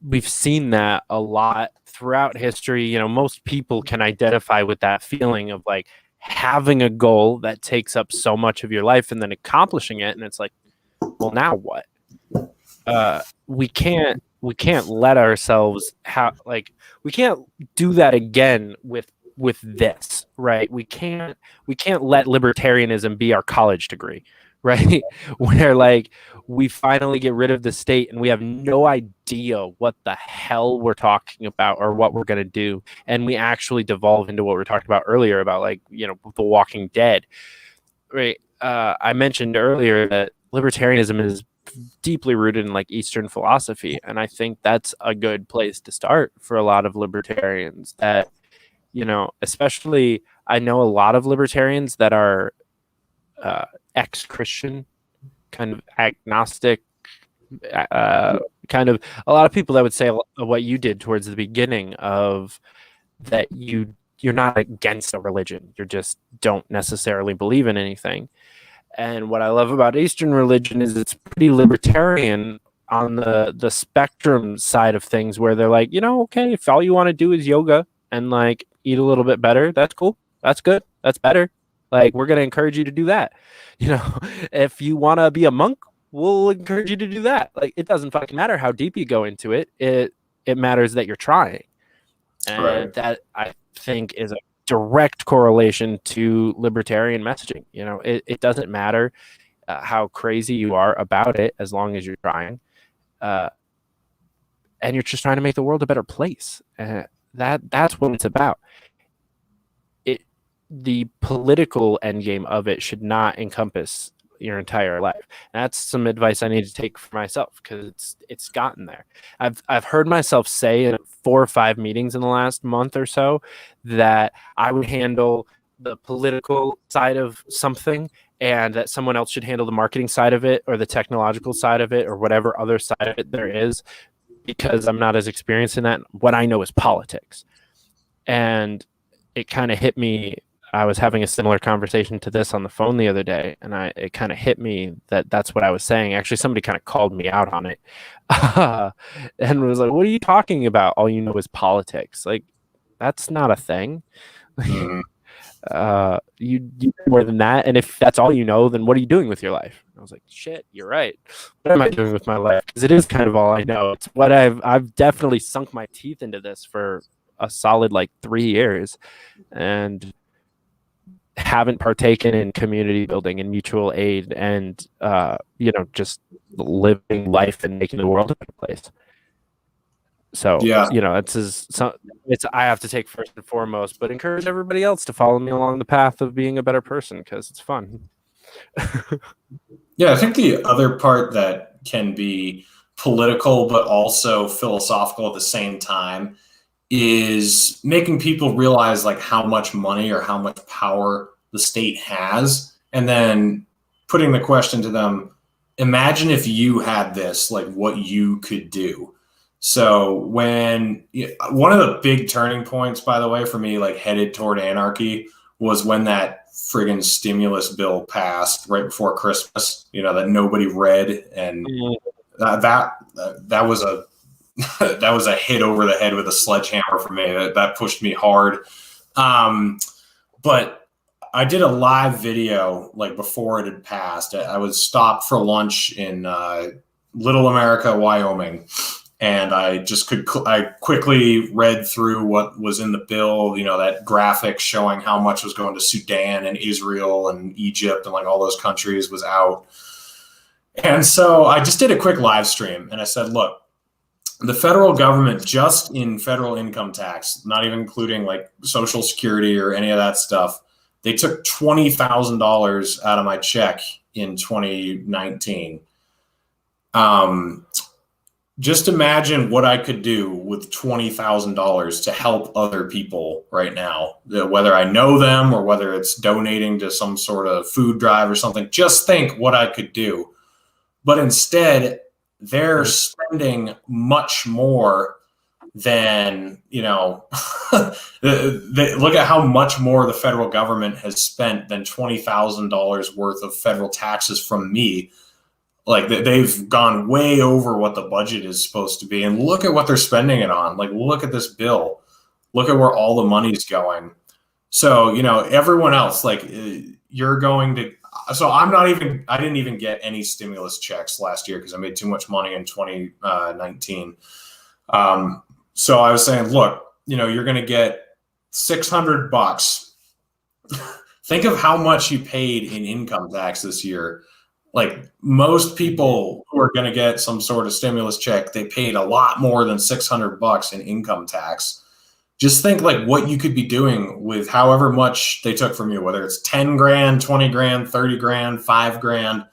we've seen that a lot throughout history. You know, most people can identify with that feeling of like having a goal that takes up so much of your life and then accomplishing it, and it's like, well, now what? We can't let ourselves we can't do that again with this, right? We can't let libertarianism be our college degree, right? Where like we finally get rid of the state and we have no idea what the hell we're talking about or what we're going to do, and we actually devolve into what we were talking about earlier about like, you know, The Walking Dead, right? I mentioned earlier that libertarianism is deeply rooted in like Eastern philosophy, and I think that's a good place to start for a lot of libertarians. That, you know, especially I know a lot of libertarians that are ex-Christian, kind of agnostic, kind of a lot of people that would say what you did towards the beginning of that you're not against a religion, you just don't necessarily believe in anything. And what I love about Eastern religion is it's pretty libertarian on the spectrum side of things, where they're like, you know, okay, if all you want to do is yoga and like eat a little bit better, that's cool. That's good. That's better. Like, we're going to encourage you to do that. You know, if you want to be a monk, we'll encourage you to do that. Like, it doesn't fucking matter how deep you go into it. It matters that you're trying. And Right. that, I think, is a direct correlation to libertarian messaging. You know, it doesn't matter how crazy you are about it, as long as you're trying, and you're just trying to make the world a better place. That's what it's about. The political endgame of it should not encompass your entire life. And that's some advice I need to take for myself, because it's gotten there. I've heard myself say in 4 or 5 meetings in the last month or so that I would handle the political side of something, and that someone else should handle the marketing side of it, or the technological side of it, or whatever other side of it there is, because I'm not as experienced in that. What I know is politics. And it kind of hit me. I was having a similar conversation to this on the phone the other day, and it kind of hit me that that's what I was saying. Actually, somebody kind of called me out on it, and was like, "What are you talking about? All you know is politics. Like, that's not a thing. Mhm. You do more than that. And if that's all you know, then what are you doing with your life?" And I was like, "Shit, you're right. What am I doing with my life? Because it is kind of all I know. It's what I've definitely sunk my teeth into this for a solid like 3 years, and haven't partaken in community building and mutual aid and you know, just living life and making the world a better place." So, Yeah. you know, it's I have to take first and foremost, but encourage everybody else to follow me along the path of being a better person, because it's fun. Yeah, I think the other part that can be political but also philosophical at the same time is making people realize like how much money or how much power the state has, and then putting the question to them, imagine if you had this, like what you could do. So when one of the big turning points, by the way, for me, like headed toward anarchy, was when that friggin' stimulus bill passed right before Christmas, you know, that nobody read. And that was a that was a hit over the head with a sledgehammer for me. That pushed me hard. But I did a live video like before it had passed. I was stopped for lunch in Little America, Wyoming. And I quickly read through what was in the bill, you know, that graphic showing how much was going to Sudan and Israel and Egypt and like all those countries was out. And so I just did a quick live stream and I said, look, the federal government, just in federal income tax, not even including like Social Security or any of that stuff, they took $20,000 out of my check in 2019. Just imagine what I could do with $20,000 to help other people right now, whether I know them or whether it's donating to some sort of food drive or something. Just think what I could do. But instead, they're spending much more than, you know, look at how much more the federal government has spent than $20,000 worth of federal taxes from me. Like they've gone way over what the budget is supposed to be, and look at what they're spending it on. Like, look at this bill. Look at where all the money's going. So, everyone else, like, you're going to. So I didn't even get any stimulus checks last year because I made too much money in 2019. So I was saying, look, you're going to get $600. Think of how much you paid in income tax this year. Like, most people who are going to get some sort of stimulus check, they paid a lot more than $600 in income tax. Just think like what you could be doing with however much they took from you, whether it's 10 grand, 20 grand, 30 grand, 5 grand.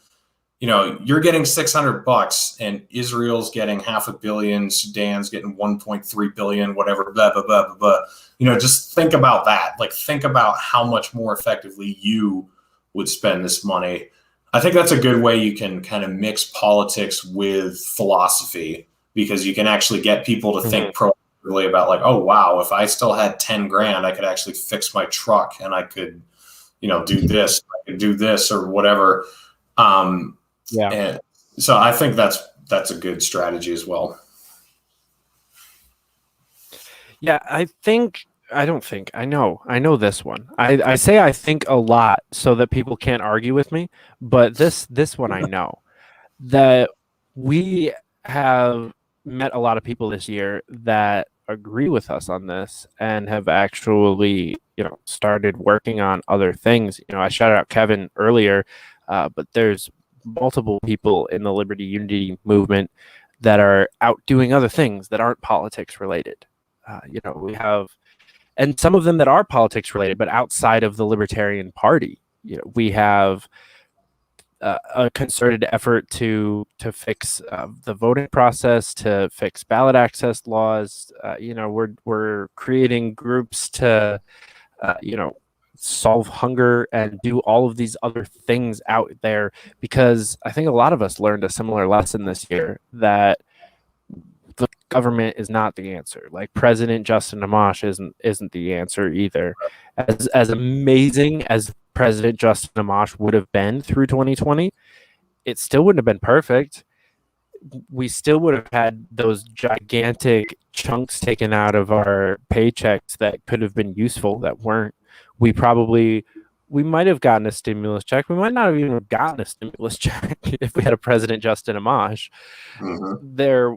You're getting $600 and Israel's getting $500 million, Sudan's getting 1.3 billion, whatever, blah, blah, blah, blah, blah. Just think about that. Like, think about how much more effectively you would spend this money. I think that's a good way you can kind of mix politics with philosophy, because you can actually get people to think proactively about, like, oh, wow, if I still had 10 grand, I could actually fix my truck and I could, do this, I could do this or whatever. And so I think that's a good strategy as well. Yeah, I know this one. I say I think a lot so that people can't argue with me, but this one I know that we have met a lot of people this year that agree with us on this and have actually, started working on other things. I shouted out Kevin earlier, but there's multiple people in the Liberty Unity movement that are out doing other things that aren't politics related. We have, and some of them that are politics related, but outside of the Libertarian Party. We have a concerted effort to fix the voting process, to fix ballot access laws. We're creating groups to, solve hunger and do all of these other things out there, because I think a lot of us learned a similar lesson this year that the government is not the answer. Like, President Justin Amash isn't the answer either. As amazing as President Justin Amash would have been through 2020, it still wouldn't have been perfect. We still would have had those gigantic chunks taken out of our paychecks that could have been useful that weren't. We might have gotten a stimulus check. We might not have even gotten a stimulus check if we had a President Justin Amash there.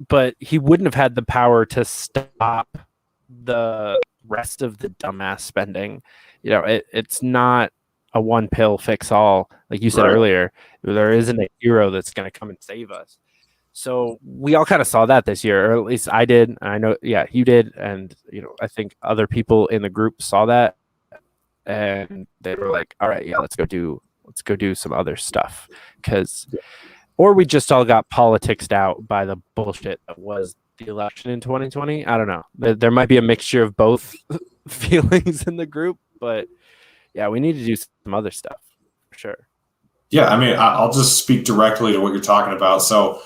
But he wouldn't have had the power to stop the rest of the dumbass spending. It's not a one pill fix all. Like you said earlier, there isn't a hero that's going to come and save us. So we all kind of saw that this year, or at least I did. And I know, you did. And, I think other people in the group saw that and they were like, all right, let's go do some other stuff. Or we just all got politicsed out by the bullshit that was the election in 2020. I don't know. There might be a mixture of both feelings in the group, but we need to do some other stuff for sure. Yeah, I mean, I'll just speak directly to what you're talking about. So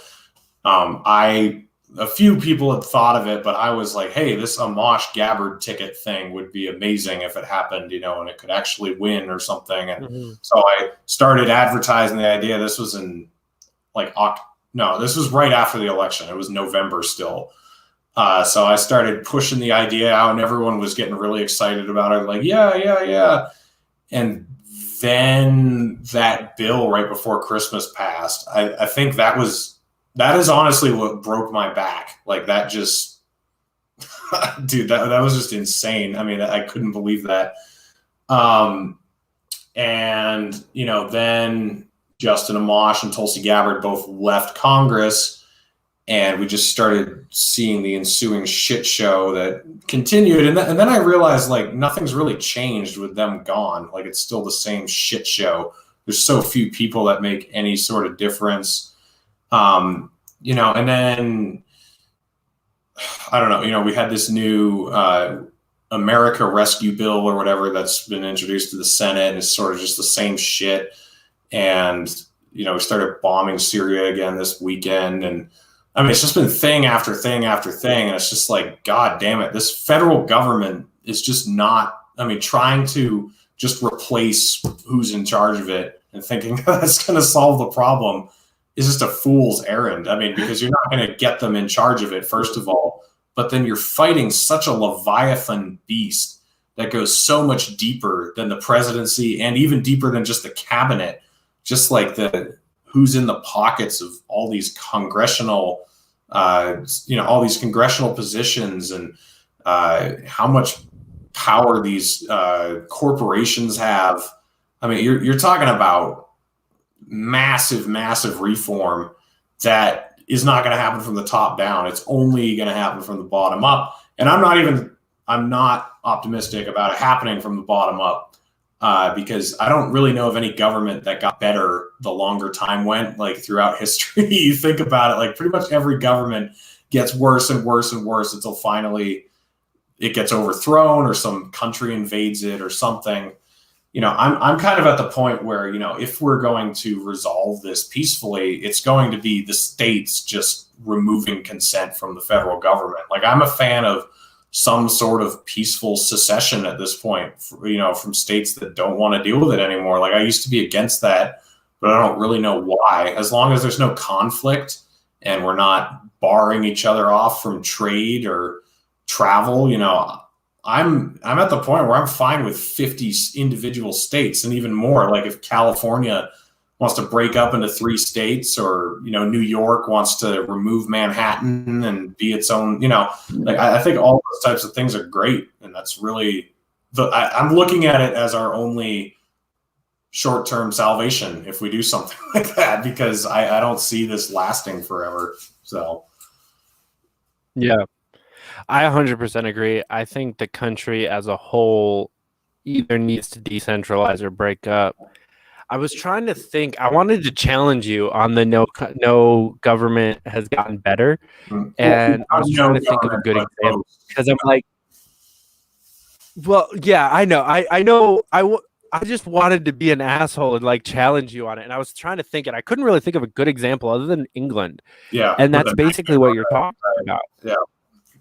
a few people had thought of it, but I was like, hey, this Amash Gabbard ticket thing would be amazing if it happened, and it could actually win or something. And so I started advertising the idea. This was in this was right after the election. It was November still. So I started pushing the idea out and everyone was getting really excited about it. Like, yeah. And then that bill right before Christmas passed. I think that is honestly what broke my back. Like, that just, dude, that was just insane. I mean, I couldn't believe that. And, then Justin Amash and Tulsi Gabbard both left Congress, and we just started seeing the ensuing shit show that continued. And then I realized, like, nothing's really changed with them gone. Like, it's still the same shit show. There's so few people that make any sort of difference. And then, I don't know, we had this new America Rescue Bill or whatever that's been introduced to the Senate, and it's sort of just the same shit. And, we started bombing Syria again this weekend. And I mean, it's just been thing after thing after thing. And it's just like, God damn it. This federal government is just not, trying to just replace who's in charge of it and thinking that's going to solve the problem is just a fool's errand. I mean, because you're not going to get them in charge of it, first of all, but then you're fighting such a Leviathan beast that goes so much deeper than the presidency and even deeper than just the cabinet, just like who's in the pockets of all these congressional, all these congressional positions, and how much power these corporations have. I mean, you're talking about massive reform that is not going to happen from the top down. It's only going to happen from the bottom up. And I'm not optimistic about it happening from the bottom up, because I don't really know of any government that got better the longer time went, like throughout history. You think about it, like pretty much every government gets worse and worse and worse until finally it gets overthrown or some country invades it or something. I'm kind of at the point where, if we're going to resolve this peacefully, it's going to be the states just removing consent from the federal government. Like, I'm a fan of some sort of peaceful secession at this point, from states that don't want to deal with it anymore. Like, I used to be against that, but I don't really know why. As long as there's no conflict and we're not barring each other off from trade or travel, I'm at the point where I'm fine with 50 individual states, and even more. Like, if California wants to break up into 3 states, or New York wants to remove Manhattan and be its own, I think all those types of things are great, and that's really I'm looking at it as our only short-term salvation if we do something like that, because I don't see this lasting forever. So yeah. I 100% agree. I think the country as a whole either needs to decentralize or break up. I was trying to think. I wanted to challenge you on the no government has gotten better, and I was trying to think of a good example, because I'm like, well, yeah, I know. I know. I just wanted to be an asshole and like challenge you on it, and I was trying to think, and I couldn't really think of a good example other than England. Yeah, and that's basically what you're talking about. Yeah.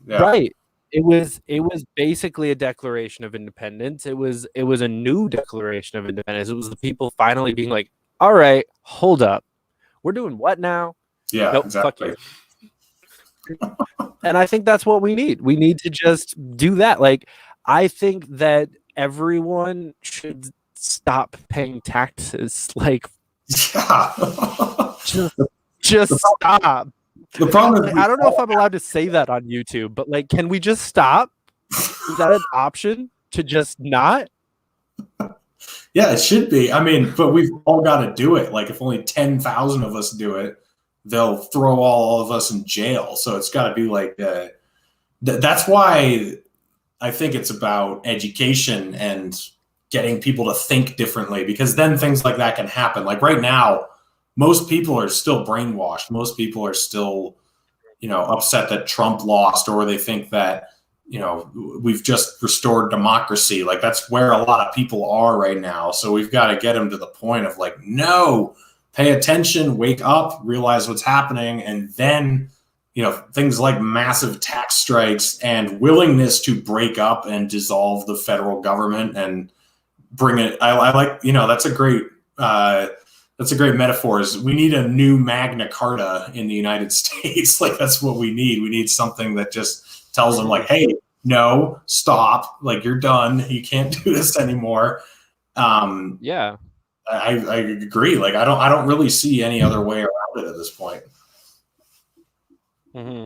Yeah. Right. It was basically a declaration of independence. It was a new declaration of independence. It was the people finally being like, all right, hold up. We're doing what now? Yeah, nope, exactly. Fuck you. And I think that's what we need. We need to just do that. Like, I think that everyone should stop paying taxes. Like, yeah. just stop. The problem is, I don't know if I'm allowed to say that on YouTube, but like, can we just stop? Is that an option to just not? Yeah, it should be. I mean, but we've all got to do it. Like, if only 10,000 of us do it, they'll throw all of us in jail. So it's got to be like, that's why I think it's about education and getting people to think differently, because then things like that can happen. Like right now, most people are still brainwashed. Most people are still, upset that Trump lost, or they think that, we've just restored democracy. Like, that's where a lot of people are right now. So we've got to get them to the point of like, no, pay attention, wake up, realize what's happening. And then, things like massive tax strikes and willingness to break up and dissolve the federal government and bring it. I like, that's a great metaphor. Is we need a new Magna Carta in the United States. Like, that's what we need. We need something that just tells them like, hey, no, stop. Like, you're done. You can't do this anymore. Yeah, I agree. Like, I don't really see any other way around it at this point. Mm-hmm.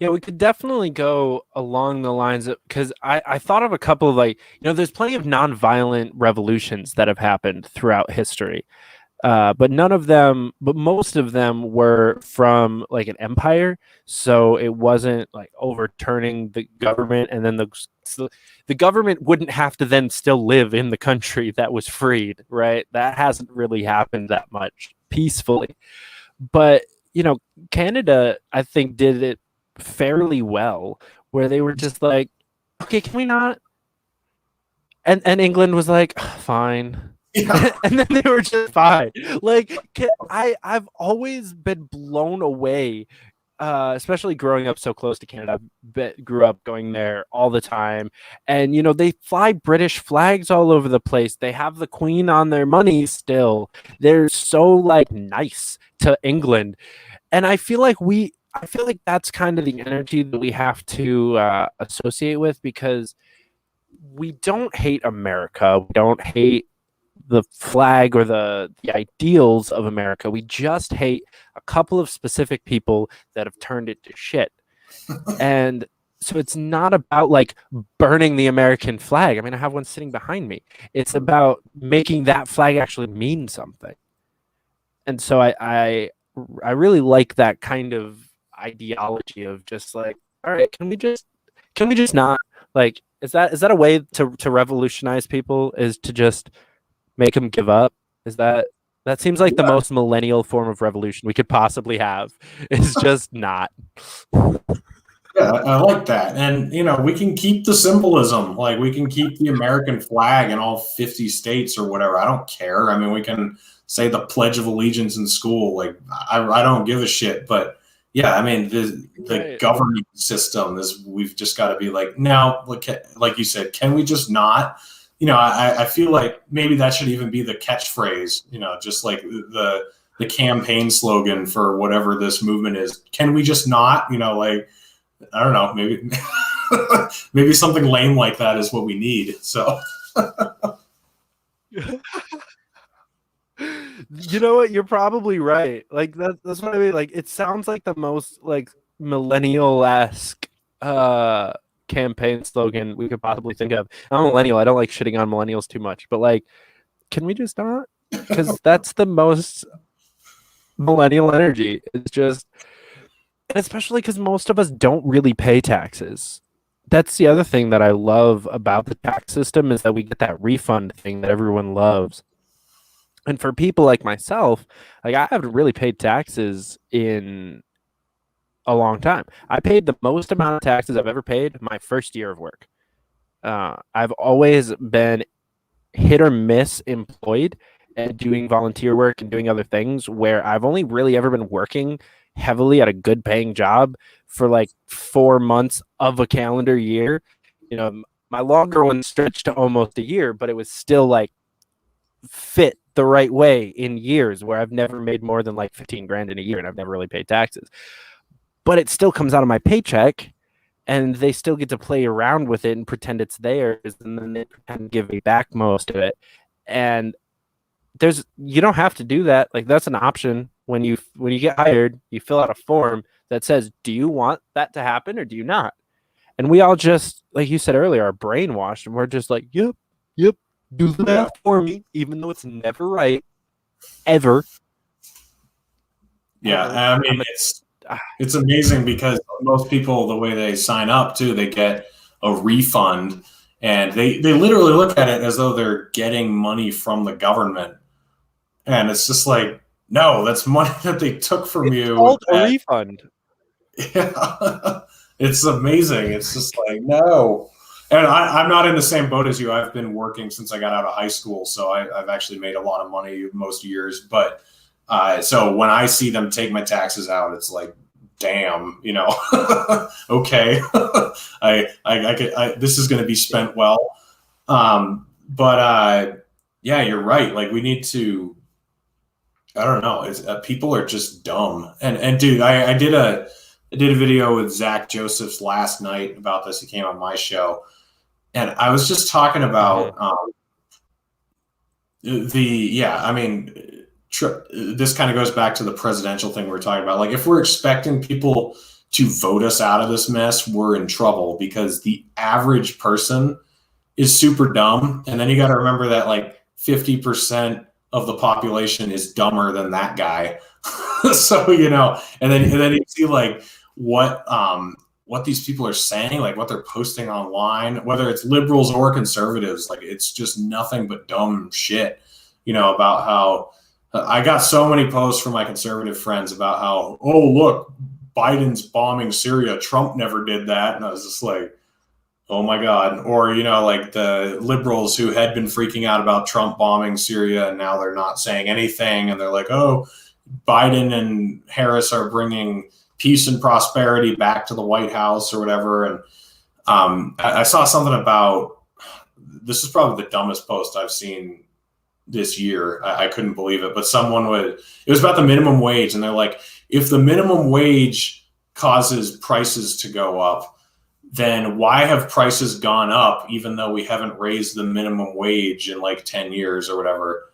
Yeah, we could definitely go along the lines of, because I thought of a couple of, like, there's plenty of nonviolent revolutions that have happened throughout history. But most of them were from like an empire. So it wasn't like overturning the government, and then the government wouldn't have to then still live in the country that was freed, right? That hasn't really happened that much peacefully. But, Canada, I think, did it fairly well, where they were just like, okay, can we not? And England was like, fine. Yeah. And then they were just fine. Like, I've always been blown away especially growing up so close to Canada, grew up going there all the time. And, they fly British flags all over the place. They have the Queen on their money still. They're so like nice to England. And I feel like that's kind of the energy that we have to associate with, because we don't hate America. We don't hate the flag or the ideals of America. We just hate a couple of specific people that have turned it to shit. And so it's not about like burning the American flag. I mean, I have one sitting behind me. It's about making that flag actually mean something. And so I really like that kind of ideology of just like, all right, can we just not, like, is that a way to revolutionize people, is to just make them give up? Is that seems like the most millennial form of revolution we could possibly have, is just not. Yeah, I like that. And, we can keep the symbolism. Like, we can keep the American flag in all 50 states or whatever. I don't care. I mean, we can say the Pledge of Allegiance in school. Like, I don't give a shit. But, yeah, I mean, the governing system is, we've just got to be like, now, like you said, can we just not? I feel like maybe that should even be the catchphrase, just like the campaign slogan for whatever this movement is. Can we just not? Like, I don't know, maybe maybe something lame like that is what we need. So you know what? You're probably right. Like that's what I mean. Like, it sounds like the most like millennial-esque campaign slogan we could possibly think of. I'm a millennial. I don't like shitting on millennials too much, but like, can we just not? Because that's the most millennial energy. It's just, and especially because most of us don't really pay taxes. That's the other thing that I love about the tax system, is that we get that refund thing that everyone loves. And for people like myself, like, I haven't really paid taxes in a long time. I paid the most amount of taxes I've ever paid my first year of work. I've always been hit or miss employed and doing volunteer work and doing other things, where I've only really ever been working heavily at a good paying job for like 4 months of a calendar year. My longer one stretched to almost a year, but it was still like fit the right way in years, where I've never made more than like 15 grand in a year, and I've never really paid taxes. But it still comes out of my paycheck, and they still get to play around with it and pretend it's theirs, and then they pretend to give me back most of it. And you don't have to do that. Like, that's an option. When you get hired, you fill out a form that says, do you want that to happen or do you not? And we all just, like you said earlier, are brainwashed, and we're just like, yep, do the math for me, even though it's never right, ever. Yeah, I mean, it's amazing, because most people, the way they sign up too, they get a refund, and they literally look at it as though they're getting money from the government. And it's just like, no, that's money that they took from you. It's called a refund. Yeah. It's amazing. It's just like, no. And I'm not in the same boat as you. I've been working since I got out of high school, so I've actually made a lot of money most years. But so when I see them take my taxes out, it's like, damn, okay, this is going to be spent well. But yeah, you're right. Like, we need to. I don't know. People are just dumb. And dude, I did a video with Zach Josephs last night about this. He came on my show, and I was just talking about I mean, this kind of goes back to the presidential thing we were talking about. Like, if we're expecting people to vote us out of this mess, we're in trouble, because the average person is super dumb. And then you got to remember that like 50% of the population is dumber than that guy. So, and then you see like what these people are saying, like what they're posting online, whether it's liberals or conservatives, like it's just nothing but dumb shit, about how I got so many posts from my conservative friends about how, oh, look, Biden's bombing Syria. Trump never did that. And I was just like, oh my God. Or, like the liberals who had been freaking out about Trump bombing Syria, and now they're not saying anything. And they're like, oh, Biden and Harris are bringing peace and prosperity back to the White House or whatever. And I saw something about, this is probably the dumbest post I've seen this year. I couldn't believe it, but it was about the minimum wage. And they're like, if the minimum wage causes prices to go up, then why have prices gone up even though we haven't raised the minimum wage in like 10 years or whatever?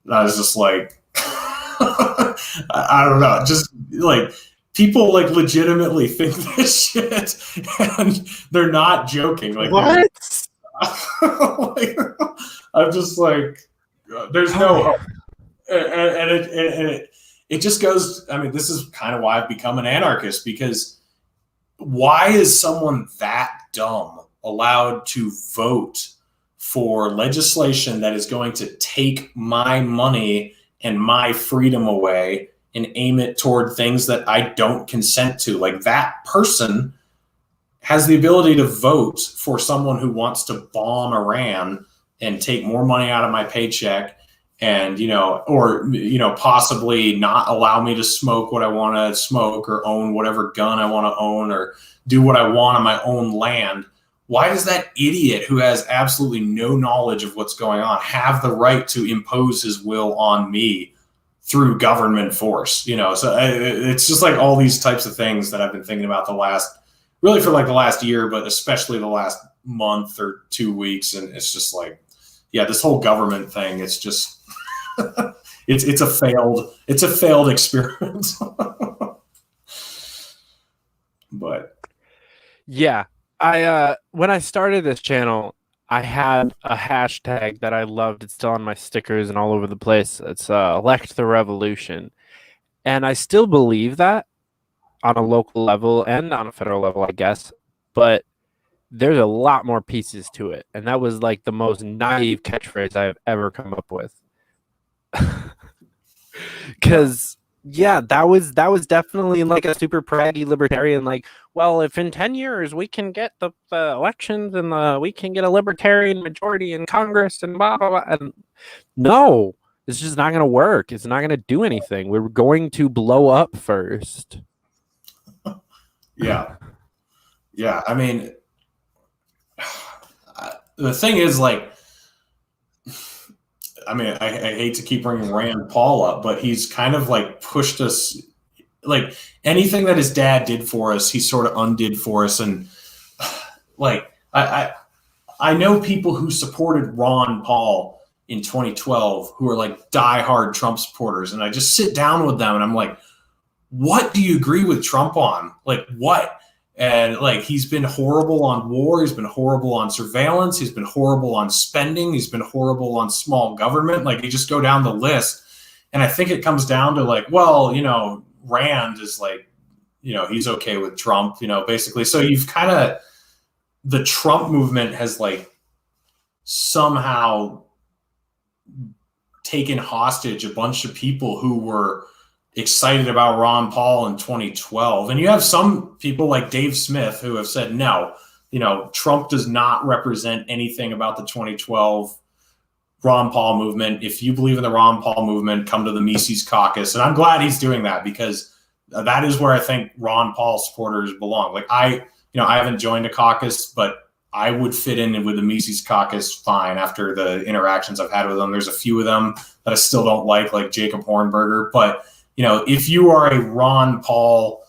And I was just like, I don't know. Just like, people like legitimately think this shit and they're not joking. Like, what? like, I'm just like, there's no hope. And it just goes, I mean, this is kind of why I've become an anarchist, because why is someone that dumb allowed to vote for legislation that is going to take my money and my freedom away and aim it toward things that I don't consent to? Like, that person has the ability to vote for someone who wants to bomb Iran and take more money out of my paycheck and, or possibly not allow me to smoke what I want to smoke or own whatever gun I want to own or do what I want on my own land. Why does that idiot who has absolutely no knowledge of what's going on have the right to impose his will on me through government force? So it's just like all these types of things that I've been thinking about for like the last year, but especially the last month or 2 weeks. And it's just like, yeah, this whole government thing, it's just, it's a failed experiment. But yeah, when I started this channel, I had a hashtag that I loved. It's still on my stickers and all over the place. It's elect the revolution. And I still believe that on a local level and on a federal level, I guess. But there's a lot more pieces to it. And that was like the most naive catchphrase I've ever come up with. Because yeah, that was definitely like a super praggy libertarian, like, well, if in 10 years we can get the elections and we can get a libertarian majority in Congress and blah blah blah, and no, it's just not going to work. It's not going to do anything. We're going to blow up first. Yeah, I mean, the thing is, like, I mean, I hate to keep bringing Rand Paul up, but he's kind of like pushed us, like anything that his dad did for us, he sort of undid for us. And like, I know people who supported Ron Paul in 2012 who are like diehard Trump supporters. And I just sit down with them and I'm like, what do you agree with Trump on? Like, what? And like, he's been horrible on war. He's been horrible on surveillance. He's been horrible on spending. He's been horrible on small government. Like, you just go down the list. And I think it comes down to like, well, Rand is like, he's okay with Trump, basically. So you've kind of, the Trump movement has like somehow taken hostage a bunch of people who were excited about Ron Paul in 2012. And you have some people like Dave Smith who have said, no, Trump does not represent anything about the 2012 Ron Paul movement. If you believe in the Ron Paul movement, come to the Mises Caucus. And I'm glad he's doing that, because that is where I think Ron Paul supporters belong. Like, I haven't joined a caucus, but I would fit in with the Mises Caucus fine after the interactions I've had with them. There's a few of them that I still don't like Jacob Hornberger, but if you are a Ron Paul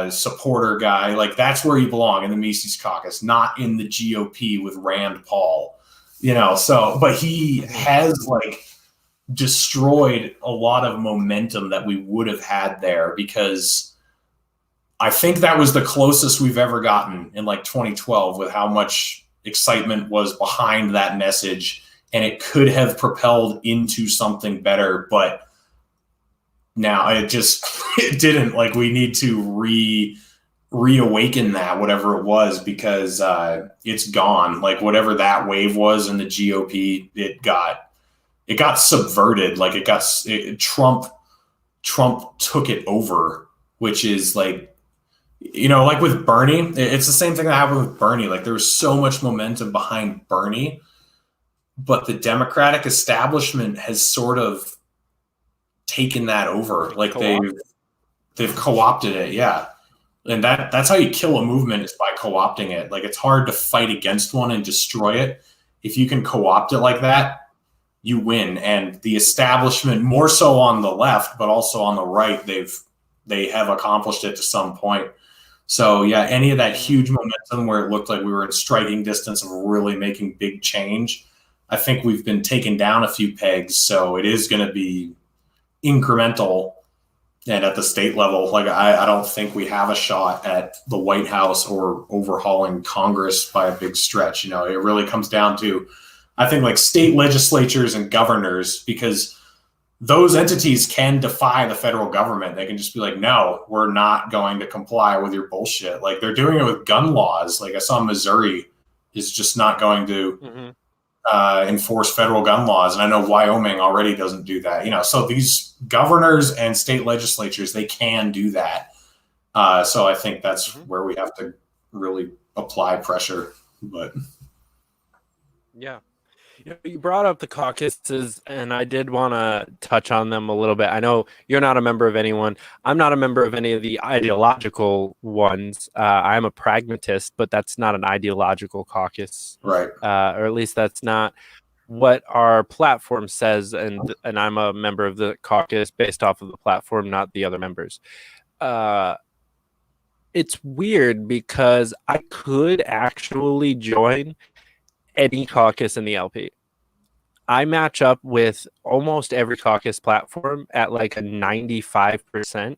supporter guy, like, that's where you belong, in the Mises Caucus, not in the GOP with Rand Paul. So, but he has like destroyed a lot of momentum that we would have had there, because I think that was the closest we've ever gotten in like 2012 with how much excitement was behind that message, and it could have propelled into something better, but now it didn't. Like, we need to reawaken that, whatever it was, because it's gone. Like, whatever that wave was in the GOP, it got subverted. Like, Trump took it over, which is like, like with Bernie, it's the same thing that happened with Bernie. Like, there was so much momentum behind Bernie, but the Democratic establishment has sort of taken that over. Like, They've co-opted it, yeah. And that's how you kill a movement, is by co-opting it. Like, it's hard to fight against one and destroy it. If you can co-opt it like that, you win. And the establishment, more so on the left, but also on the right, they have accomplished it to some point. So yeah, any of that huge momentum where it looked like we were in striking distance of really making big change, I think we've been taken down a few pegs. So it is going to be incremental. And at the state level, like, I don't think we have a shot at the White House or overhauling Congress by a big stretch. You know, it really comes down to, I think, like, state legislatures and governors, because those entities can defy the federal government. They can just be like, no, we're not going to comply with your bullshit. Like, they're doing it with gun laws. Like, I saw Missouri is just not going to enforce federal gun laws. And I know Wyoming already doesn't do that. You know, so these governors and state legislatures, they can do that. So I think that's where we have to really apply pressure. But yeah. You brought up the caucuses, and I did want to touch on them a little bit. I know you're not a member of anyone. I'm not a member of any of the ideological ones. I'm a pragmatist, but that's not an ideological caucus. Right. Or at least that's not what our platform says, and I'm a member of the caucus based off of the platform, not the other members. It's weird because I could actually join any caucus in the LP. I match up with almost every caucus platform at like a 95%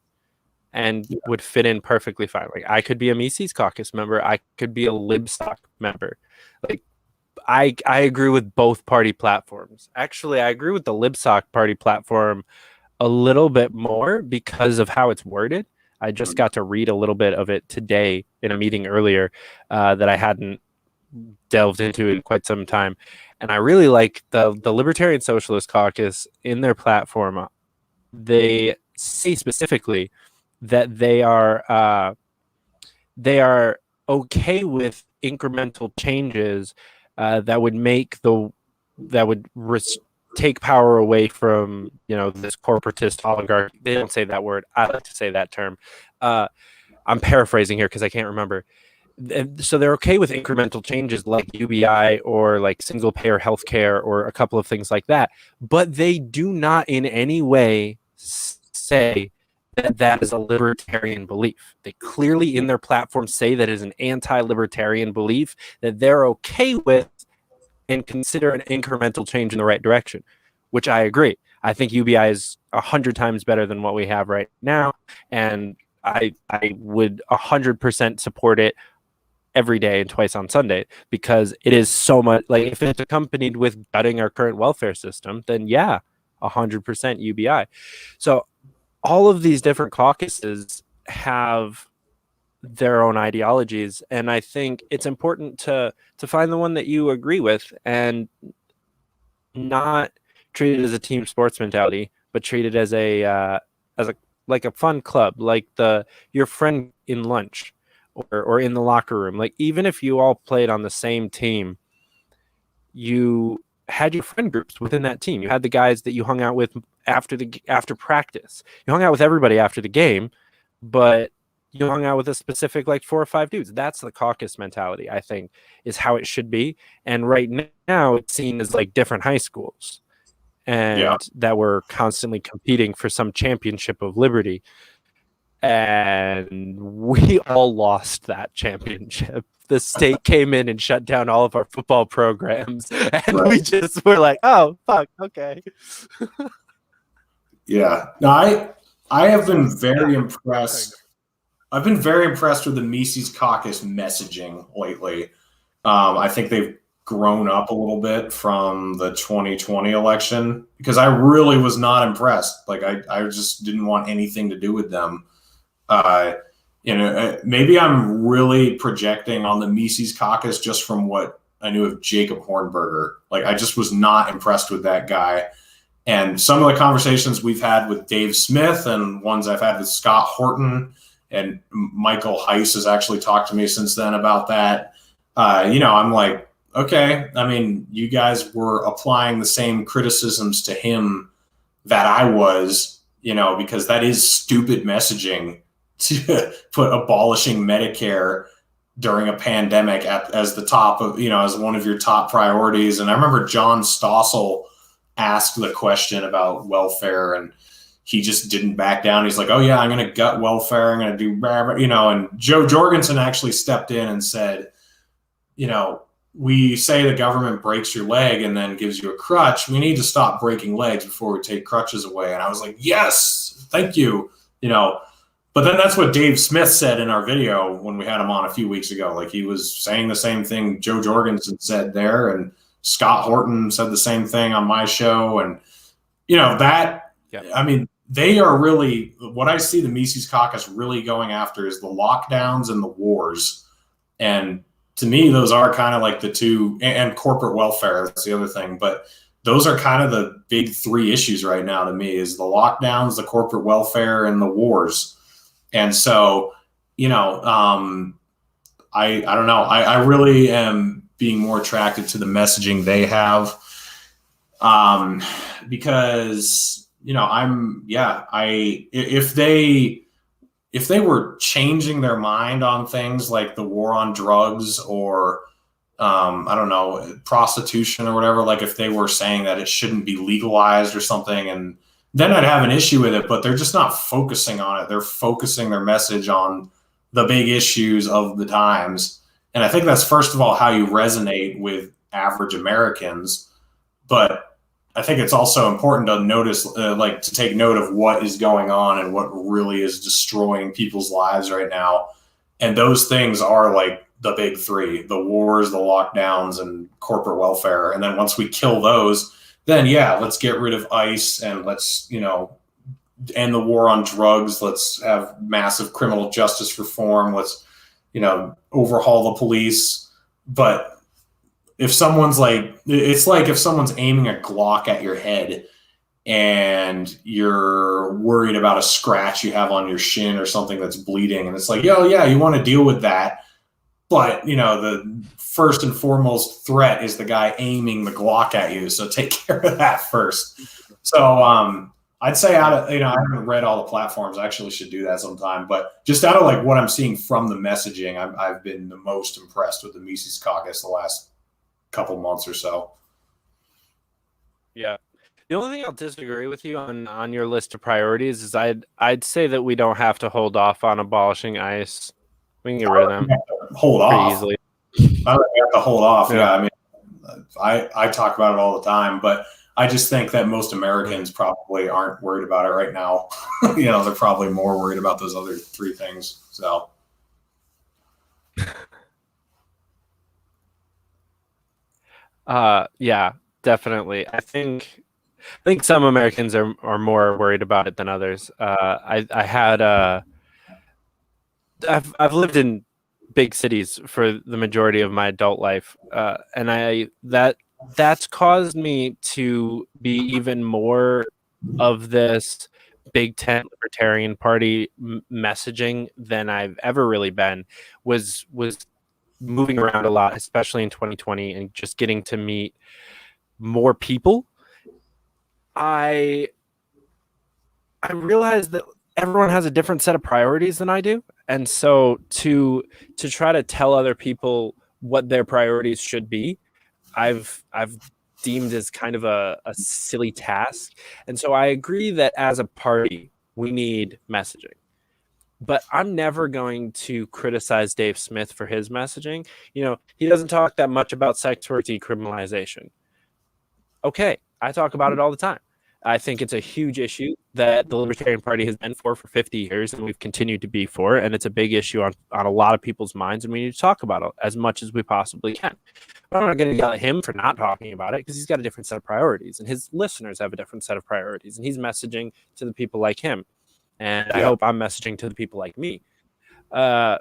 and would fit in perfectly fine. Like, I could be a Mises caucus member. I could be a Libstock member. Like, I agree with both party platforms. Actually, I agree with the Libstock party platform a little bit more because of how it's worded. I just got to read a little bit of it today in a meeting earlier that I hadn't delved into in quite some time. And I really like the Libertarian Socialist Caucus. In their platform, they say specifically that they are okay with incremental changes that would make take power away from, you know, this corporatist oligarchy. They don't say that word. I like to say that term. I'm paraphrasing here because I can't remember. So they're okay with incremental changes like UBI or like single payer healthcare or a couple of things like that, but they do not in any way say that that is a libertarian belief. They clearly in their platform say that is an anti-libertarian belief that they're okay with and consider an incremental change in the right direction, which I agree. I think UBI is 100 times better than what we have right now, and I would 100% support it every day and twice on Sunday, because it is so much, like, if it's accompanied with gutting our current welfare system, then yeah, 100% UBI. So all of these different caucuses have their own ideologies, and I think it's important to find the one that you agree with and not treat it as a team sports mentality, but treat it as a like a fun club, like your friend in lunch or in the locker room. Like, even if you all played on the same team, you had your friend groups within that team. You had the guys that you hung out with after practice. You hung out with everybody after the game, but you hung out with a specific, like, 4 or 5 dudes. That's the caucus mentality, I think, is how it should be. And right now it's seen as like different high schools, and that we're constantly competing for some championship of liberty. And we all lost that championship. The state came in and shut down all of our football programs, and we just were like, oh, fuck, okay. Yeah. No, I have been very impressed. I've been very impressed with the Mises Caucus messaging lately. I think they've grown up a little bit from the 2020 election, because I really was not impressed. Like, I just didn't want anything to do with them. Maybe I'm really projecting on the Mises Caucus just from what I knew of Jacob Hornberger. Like, I just was not impressed with that guy. And some of the conversations we've had with Dave Smith and ones I've had with Scott Horton, and Michael Heiss has actually talked to me since then about that. I'm like, okay, I mean, you guys were applying the same criticisms to him that I was, because that is stupid messaging to put abolishing Medicare during a pandemic as the top of, as one of your top priorities. And I remember John Stossel asked the question about welfare, and he just didn't back down. He's like, oh yeah, I'm going to gut welfare. I'm going to do, and Joe Jorgensen actually stepped in and said, we say the government breaks your leg and then gives you a crutch. We need to stop breaking legs before we take crutches away. And I was like, yes, thank you. But then that's what Dave Smith said in our video when we had him on a few weeks ago. Like, he was saying the same thing Joe Jorgensen said there, and Scott Horton said the same thing on my show. And, they are really, what I see the Mises Caucus really going after is the lockdowns and the wars. And to me, those are kind of like the two, and corporate welfare, that's the other thing. But those are kind of the big three issues right now to me, is the lockdowns, the corporate welfare, and the wars. And so, I don't know. I really am being more attracted to the messaging they have, because, if they were changing their mind on things like the war on drugs or, I don't know, prostitution or whatever, like if they were saying that it shouldn't be legalized or something, and then I'd have an issue with it, but they're just not focusing on it. They're focusing their message on the big issues of the times. And I think that's, first of all, how you resonate with average Americans. But I think it's also important to notice, to take note of what is going on and what really is destroying people's lives right now. And those things are like the big three: the wars, the lockdowns, and corporate welfare. And then once we kill those, then let's get rid of ICE, and let's, end the war on drugs. Let's have massive criminal justice reform. Let's, overhaul the police. But if someone's it's like if someone's aiming a Glock at your head and you're worried about a scratch you have on your shin or something that's bleeding, and it's like, yeah, you want to deal with that. But, the first and foremost threat is the guy aiming the Glock at you. So take care of that first. So I'd say I haven't read all the platforms. I actually should do that sometime. But just out of what I'm seeing from the messaging, I've been the most impressed with the Mises Caucus the last couple months or so. Yeah. The only thing I'll disagree with you on your list of priorities is I'd say that we don't have to hold off on abolishing ICE. We can get rid of them. Hold off easily. I don't have to hold off. Yeah. I talk about it all the time, but I just think that most Americans probably aren't worried about it right now. They're probably more worried about those other three things. So. Yeah, definitely. I think some Americans are more worried about it than others. I've lived in big cities for the majority of my adult life, and that's caused me to be even more of this Big Tent Libertarian Party messaging than I've ever really been. Was moving around a lot, especially in 2020, and just getting to meet more people. I realized that everyone has a different set of priorities than I do. And so to try to tell other people what their priorities should be, I've deemed as kind of a silly task. And so I agree that as a party, we need messaging. But I'm never going to criticize Dave Smith for his messaging. He doesn't talk that much about sex work decriminalization. Okay, I talk about it all the time. I think it's a huge issue that the Libertarian Party has been for 50 years, and we've continued to be for, and it's a big issue on a lot of people's minds, and we need to talk about it as much as we possibly can. But I'm not going to yell at him for not talking about it, because he's got a different set of priorities, and his listeners have a different set of priorities, and he's messaging to the people like him. And I hope I'm messaging to the people like me. When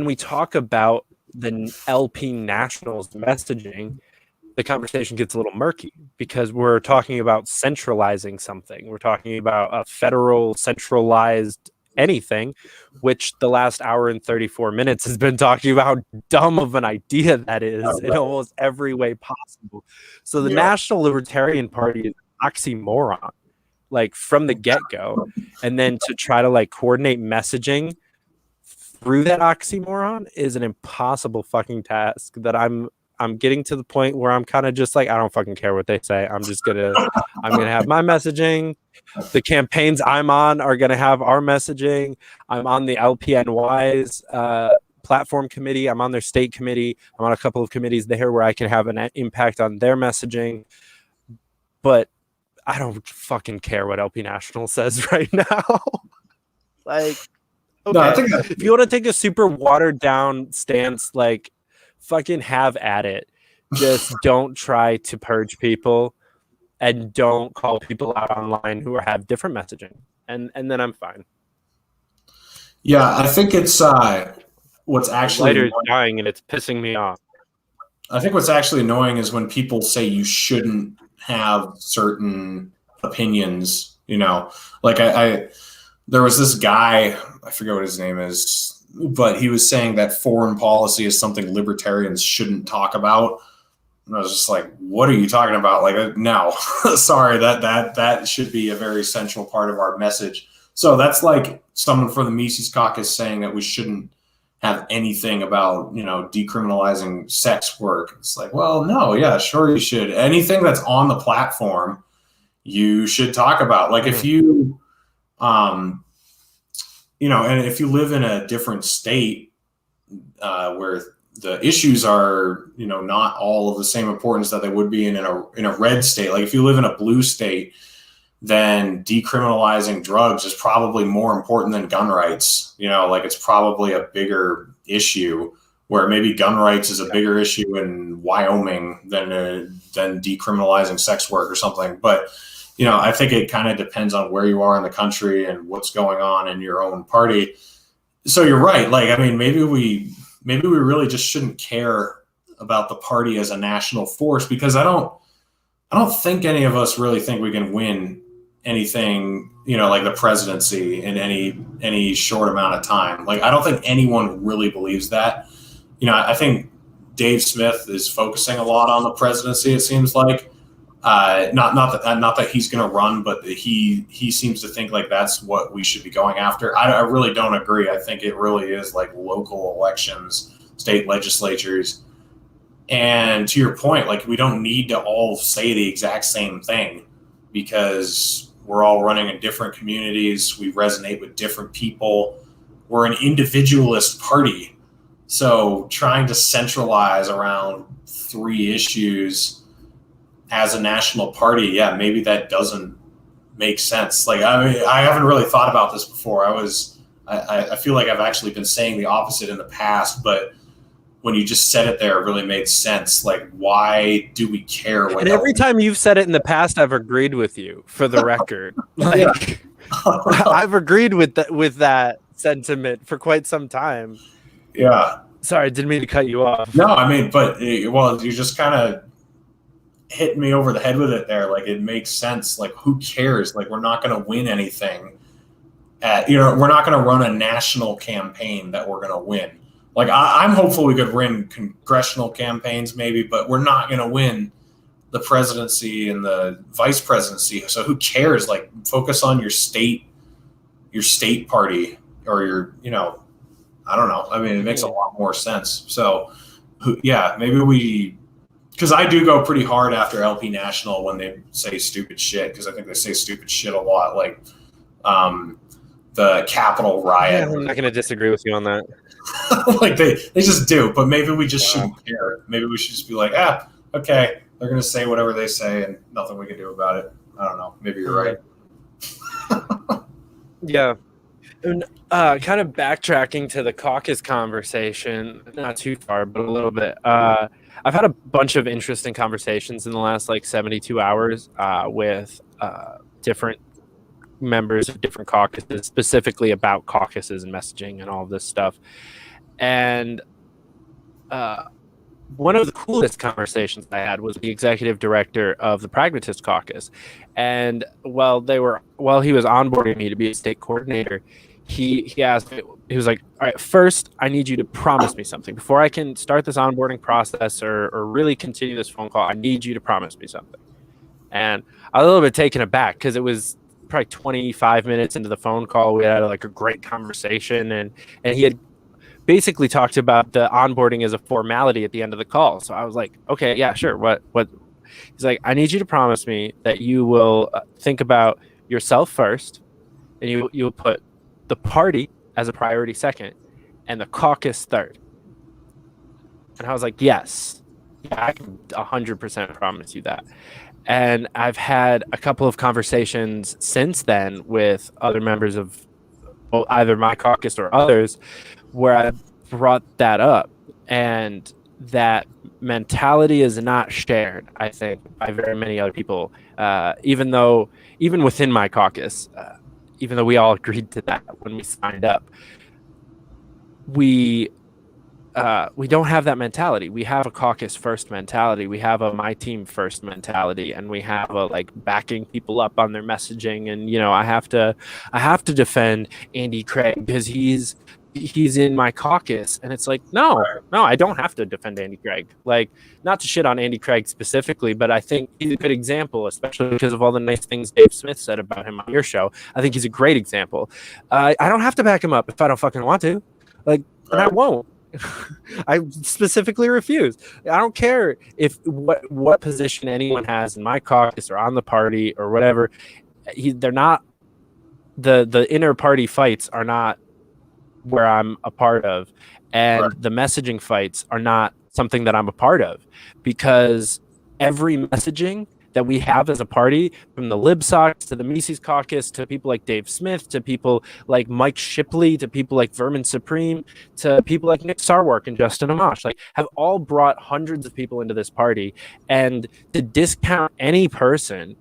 we talk about the LP Nationals messaging, the conversation gets a little murky because we're talking about centralizing something. We're talking about a federal centralized anything, which the last hour and 34 minutes has been talking about how dumb of an idea that is in almost every way possible. So the National Libertarian Party is an oxymoron. like from the get-go, and then to try to like coordinate messaging through that oxymoron is an impossible fucking task that I'm getting to the point where I'm kind of just like, I don't fucking care what they say. I'm gonna have my messaging. The campaigns I'm on are gonna have our messaging. I'm on the LPNY's platform committee. I'm on their state committee. I'm on a couple of committees there where I can have an impact on their messaging. But I don't fucking care what LP National says right now. Like, okay, No, I think if you want to take a super watered down stance, like, fucking have at it. Just don't try to purge people, and don't call people out online who have different messaging, and then I'm fine. Yeah, I think it's what's actually Lighter's dying, and it's pissing me off. I think what's actually annoying is when people say you shouldn't have certain opinions. You know, like I there was this guy, I forget what his name is, but he was saying that foreign policy is something libertarians shouldn't talk about. And I was just like, what are you talking about? Like, no, sorry, that should be a very central part of our message. So that's like someone from the Mises Caucus saying that we shouldn't have anything about, you know, decriminalizing sex work. It's like, well, no, yeah, sure you should. Anything that's on the platform, you should talk about. Like if you, you know, and if you live in a different state where the issues are, you know, not all of the same importance that they would be in a red state. Like if you live in a blue state, then decriminalizing drugs is probably more important than gun rights. You know, like it's probably a bigger issue, where maybe gun rights is a bigger issue in Wyoming than decriminalizing sex work or something. But, you know, I think it kind of depends on where you are in the country and what's going on in your own party. So you're right. Like, I mean, maybe we really just shouldn't care about the party as a national force, because I don't think any of us really think we can win anything, you know, like the presidency in any short amount of time. Like, I don't think anyone really believes that. You know, I think Dave Smith is focusing a lot on the presidency, it seems like. Not that he's going to run, but he seems to think like that's what we should be going after. I really don't agree. I think it really is like local elections, state legislatures. And to your point, like, we don't need to all say the exact same thing, because we're all running in different communities. We resonate with different people. We're an individualist party. So trying to centralize around 3 issues as a national party, yeah, maybe that doesn't make sense. Like, I mean, I haven't really thought about this before. I feel like I've actually been saying the opposite in the past, but when you just said it there, it really made sense. Like, why do we care? And every time you've said it in the past, I've agreed with you, for the record. Like, I've agreed with that sentiment for quite some time. Yeah. Sorry, I didn't mean to cut you off. No, I mean, but, well, you just kind of hit me over the head with it there. Like, it makes sense. Like, who cares? Like, we're not going to win anything. We're not going to run a national campaign that we're going to win. Like, I'm hopeful we could win congressional campaigns maybe, but we're not going to win the presidency and the vice presidency. So who cares? Like, focus on your state party, or your, you know, I don't know. I mean, it makes a lot more sense. So yeah, maybe because I do go pretty hard after LP National when they say stupid shit, because I think they say stupid shit a lot. Like the Capitol riot. Yeah, I'm not going to disagree with you on that. Like they just do, but maybe we just shouldn't care. Maybe we should just be like, okay, they're gonna say whatever they say, and nothing we can do about it. I don't know. Maybe you're right. Yeah. And, kind of backtracking to the caucus conversation, not too far, but a little bit. I've had a bunch of interesting conversations in the last 72 hours with different members of different caucuses, specifically about caucuses and messaging and all of this stuff. And one of the coolest conversations I had was the executive director of the Pragmatist Caucus. And while he was onboarding me to be a state coordinator, he asked me, he was like, all right, first, I need you to promise me something. Before I can start this onboarding process or really continue this phone call, I need you to promise me something. And I was a little bit taken aback, because it was probably 25 minutes into the phone call, we had like a great conversation, and he had basically talked about the onboarding as a formality at the end of the call. So I was like, okay, yeah, sure. What? He's like, I need you to promise me that you will think about yourself first, and you'll put the party as a priority second, and the caucus third. And I was like, yes, yeah, I can 100% promise you that. And I've had a couple of conversations since then with other members of either my caucus or others where I brought that up. And that mentality is not shared, I think, by very many other people, even within my caucus, even though we all agreed to that when we signed up. We don't have that mentality. We have a caucus first mentality. We have a my team first mentality, and we have a like backing people up on their messaging. And I have to defend Andy Craig because he's in my caucus. And it's like, no, I don't have to defend Andy Craig. Like, not to shit on Andy Craig specifically, but I think he's a good example, especially because of all the nice things Dave Smith said about him on your show. I think he's a great example. I don't have to back him up if I don't fucking want to. Like, and I won't. I specifically refuse. I don't care if what position anyone has in my caucus or on the party or whatever. They're not the inner party fights are not where I'm a part of, and the messaging fights are not something that I'm a part of, because every messaging that we have as a party, from the LibSocs to the Mises Caucus to people like Dave Smith to people like Mike Shipley to people like Vermin Supreme to people like Nick Sarwark and Justin Amash, like, have all brought hundreds of people into this party. And to discount any person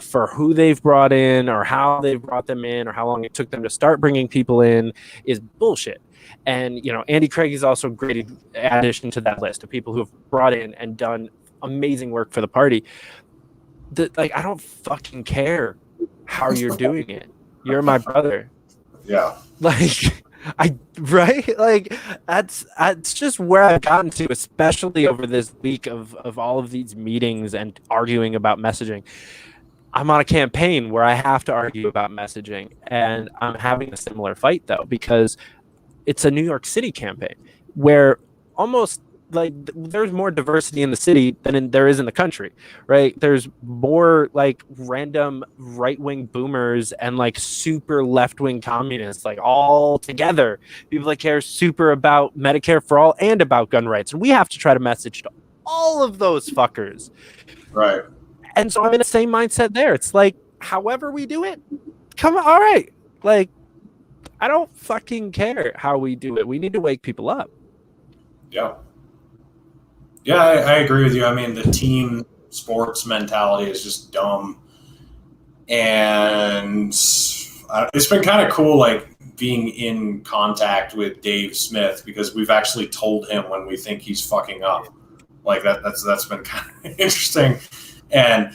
for who they've brought in or how they've brought them in or how long it took them to start bringing people in is bullshit. And Andy Craig is also a great addition to that list of people who have brought in and done amazing work for the party. I don't fucking care how you're doing it. You're my brother. Yeah. Like, Like, that's just where I've gotten to, especially over this week of all of these meetings and arguing about messaging. I'm on a campaign where I have to argue about messaging, and I'm having a similar fight though, because it's a New York City campaign where almost like there's more diversity in the city than there is in the country, right? There's more like random right-wing boomers and like super left-wing communists, like all together. People that care super about Medicare for all and about gun rights. And we have to try to message to all of those fuckers. Right. And so I'm in the same mindset there. It's like, however we do it, come on, all right. Like, I don't fucking care how we do it. We need to wake people up. Yeah. Yeah, I agree with you. I mean, the team sports mentality is just dumb. And it's been kind of cool, like, being in contact with Dave Smith, because we've actually told him when we think he's fucking up. Like, that's been kind of interesting. And,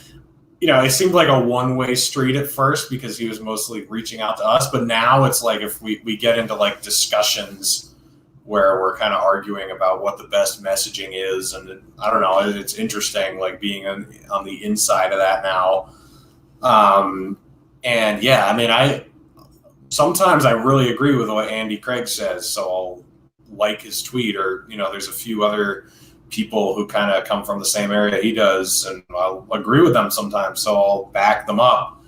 it seemed like a one-way street at first because he was mostly reaching out to us. But now it's like if we get into, like, discussions where we're kind of arguing about what the best messaging is. And I don't know, it's interesting, like, being on the inside of that now. And yeah, I mean, sometimes I really agree with what Andy Craig says. So I'll like his tweet, or, there's a few other people who kind of come from the same area he does, and I'll agree with them sometimes. So I'll back them up.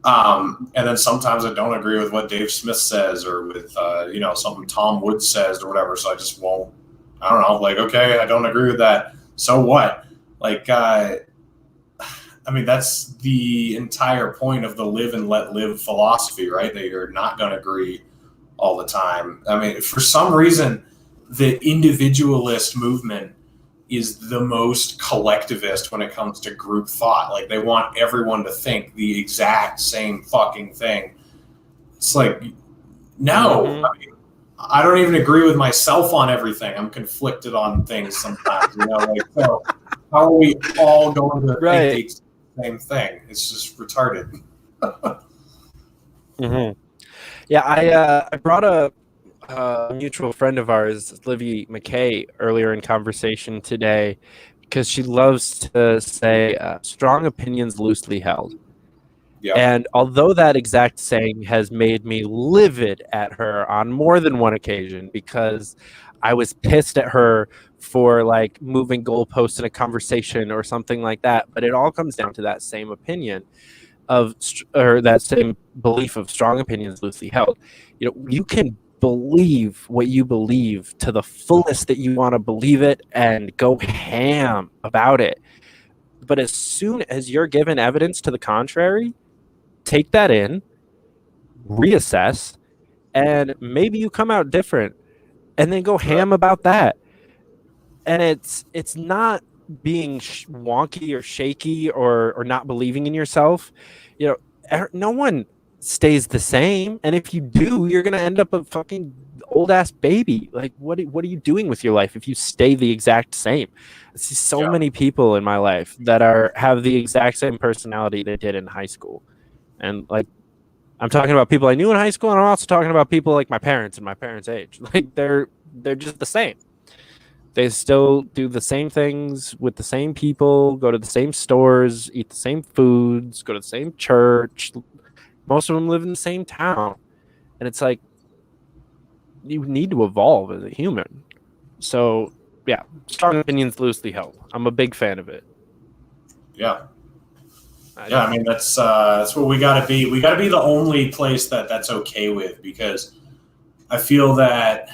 And then sometimes I don't agree with what Dave Smith says, or with, something Tom Woods says or whatever. So I just won't, I don't know, like, okay, I don't agree with that. So what? Like, I mean, that's the entire point of the live and let live philosophy, right? That you're not going to agree all the time. I mean, for some reason, the individualist movement is the most collectivist when it comes to group thought. Like, they want everyone to think the exact same fucking thing. It's like, no, I mean, I don't even agree with myself on everything. I'm conflicted on things sometimes, like, so how are we all going to think the same thing? It's just retarded. Yeah, I brought up a mutual friend of ours, Livy McKay, earlier in conversation today, because she loves to say strong opinions loosely held. Yep. And although that exact saying has made me livid at her on more than one occasion because I was pissed at her for like moving goalposts in a conversation or something like that, but it all comes down to that same opinion of, or that same belief of strong opinions loosely held. You know, you can believe what you believe to the fullest that you want to believe it and go ham about it. But as soon as you're given evidence to the contrary, take that in, reassess, and maybe you come out different, and then go ham about that. And it's not being wonky or shaky or not believing in yourself. You know, no one stays the same, and if you do, you're gonna end up a fucking old ass baby. Like, what are you doing with your life if you stay the exact same? I see so many people in my life that have the exact same personality they did in high school, and like, I'm talking about people I knew in high school, and I'm also talking about people like my parents and my parents' age. Like, they're just the same. They still do the same things with the same people, go to the same stores, eat the same foods, go to the same church. Most of them live in the same town. And it's like, you need to evolve as a human. So, yeah, strong opinions loosely held. I'm a big fan of it. Yeah. Yeah, I mean, that's what we got to be. We got to be the only place that's okay with, because I feel that,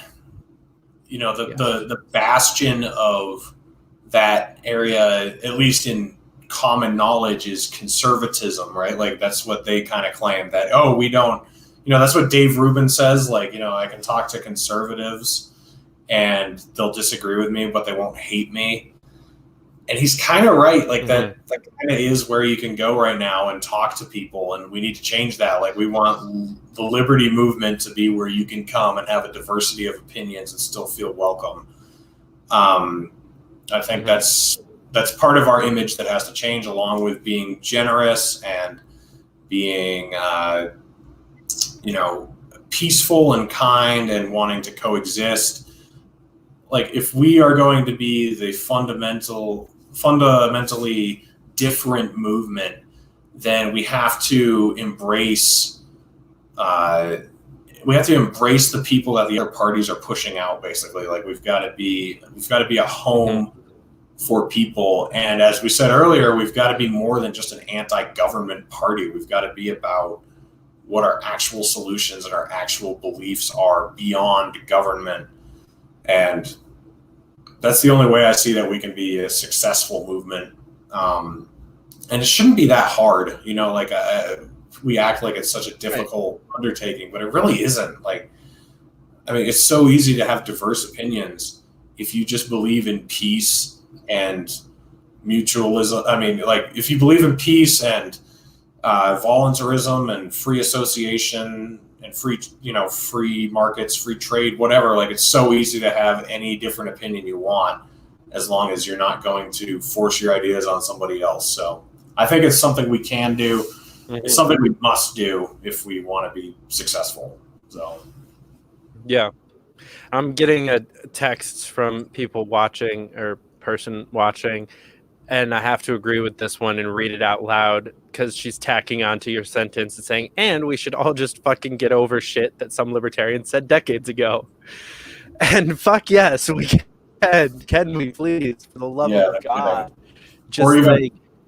you know, the bastion of that area, at least in common knowledge, is conservatism, right? Like, that's what they kind of claim, that, oh, we don't, you know, that's what Dave Rubin says, like, you know, I can talk to conservatives and they'll disagree with me, but they won't hate me. And he's kind of right. Like, that kind of is where you can go right now and talk to people, and we need to change that. Like, we want the liberty movement to be where you can come and have a diversity of opinions and still feel welcome. I think that's part of our image that has to change, along with being generous and being, you know, peaceful and kind and wanting to coexist. Like, if we are going to be the fundamentally different movement, then we have to embrace the people that the other parties are pushing out. Basically, like, we've got to be a home for people. And as we said earlier, we've got to be more than just an anti-government party. We've got to be about what our actual solutions and our actual beliefs are beyond government. And that's the only way I see that we can be a successful movement. And it shouldn't be that hard, you know, like, we act like it's such a difficult undertaking, but it really isn't. Like, I mean, it's so easy to have diverse opinions if you just believe in peace and mutualism. I mean, like, if you believe in peace and voluntarism and free association and free markets, free trade, whatever, like, it's so easy to have any different opinion you want, as long as you're not going to force your ideas on somebody else. So I think it's something we can do. It's something we must do if we want to be successful. So, yeah, I'm getting a texts from people watching, or person watching, and I have to agree with this one and read it out loud, because she's tacking onto your sentence and saying, and we should all just fucking get over shit that some libertarians said decades ago. And fuck yes, we can. Can we please, for the love of God? Just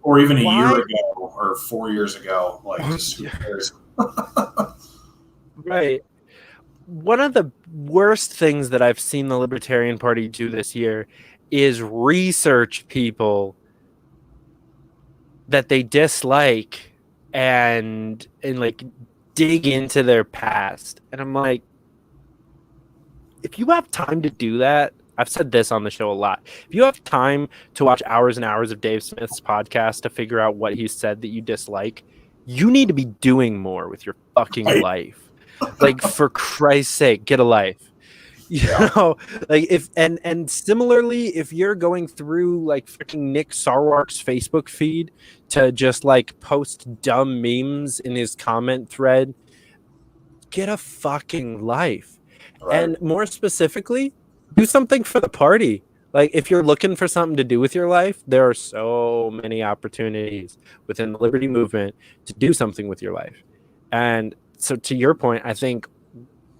or even a year ago or 4 years ago. Like, just who cares? Right. One of the worst things that I've seen the Libertarian Party do this year is research people that they dislike and like dig into their past. And I'm like, if you have time to do that, I've said this on the show a lot. If you have time to watch hours and hours of Dave Smith's podcast to figure out what he said that you dislike, you need to be doing more with your fucking life. Like, for Christ's sake, get a life. You know, like, if and similarly, if you're going through like freaking Nick Sarwark's Facebook feed to just like post dumb memes in his comment thread, get a fucking life. Right. And more specifically, do something for the party. Like, if you're looking for something to do with your life, there are so many opportunities within the liberty movement to do something with your life. And so, to your point, I think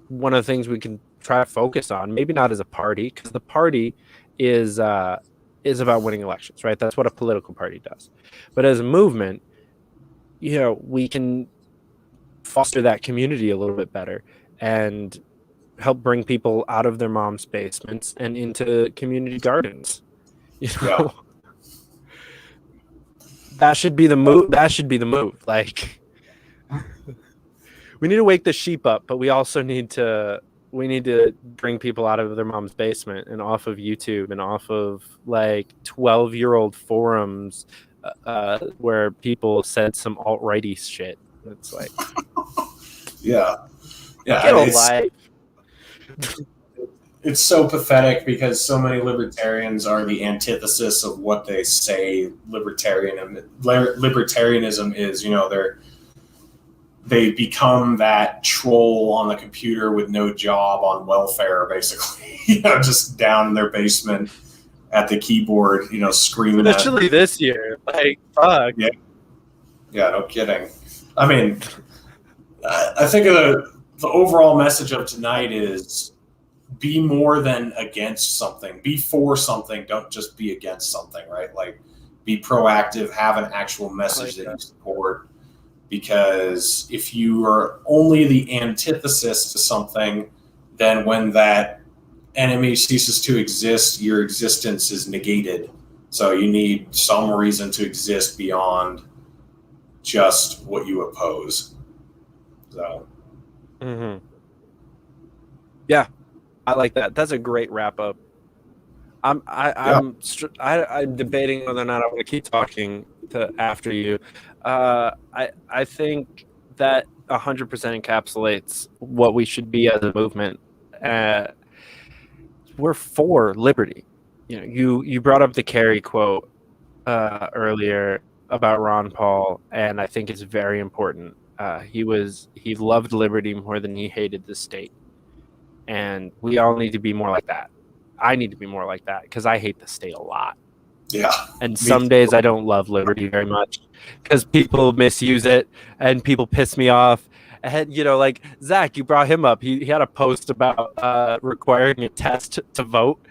one of the things we can try to focus on, maybe not as a party, because the party is about winning elections, right? That's what a political party does. But as a movement, we can foster that community a little bit better and help bring people out of their mom's basements and into community gardens. Yeah. That should be the move. Like, we need to wake the sheep up, but we also need to bring people out of their mom's basement and off of YouTube and off of like 12-year-old forums where people said some alt-righty shit. It's like, yeah. Get a life. It's so pathetic because so many libertarians are the antithesis of what they say libertarianism is. They become that troll on the computer with no job on welfare, basically. Just down in their basement at the keyboard, screaming. Especially this year, like, fuck. Yeah, no kidding. I mean, I think the overall message of tonight is be more than against something. Be for something. Don't just be against something, right? Like, be proactive. Have an actual message that you support. Because if you are only the antithesis to something, then when that enemy ceases to exist, your existence is negated. So you need some reason to exist beyond just what you oppose. So. Mm-hmm. Yeah, I like that. That's a great wrap up. I'm debating whether or not I want to keep talking after you. I think that 100% encapsulates what we should be as a movement. We're for liberty. You brought up the Kerry quote earlier about Ron Paul, and I think it's very important. He loved liberty more than he hated the state, and we all need to be more like that. I need to be more like that because I hate the state a lot. Yeah. And some days I don't love liberty very much because people misuse it and people piss me off. And, like Zach, you brought him up. He had a post about requiring a test to vote.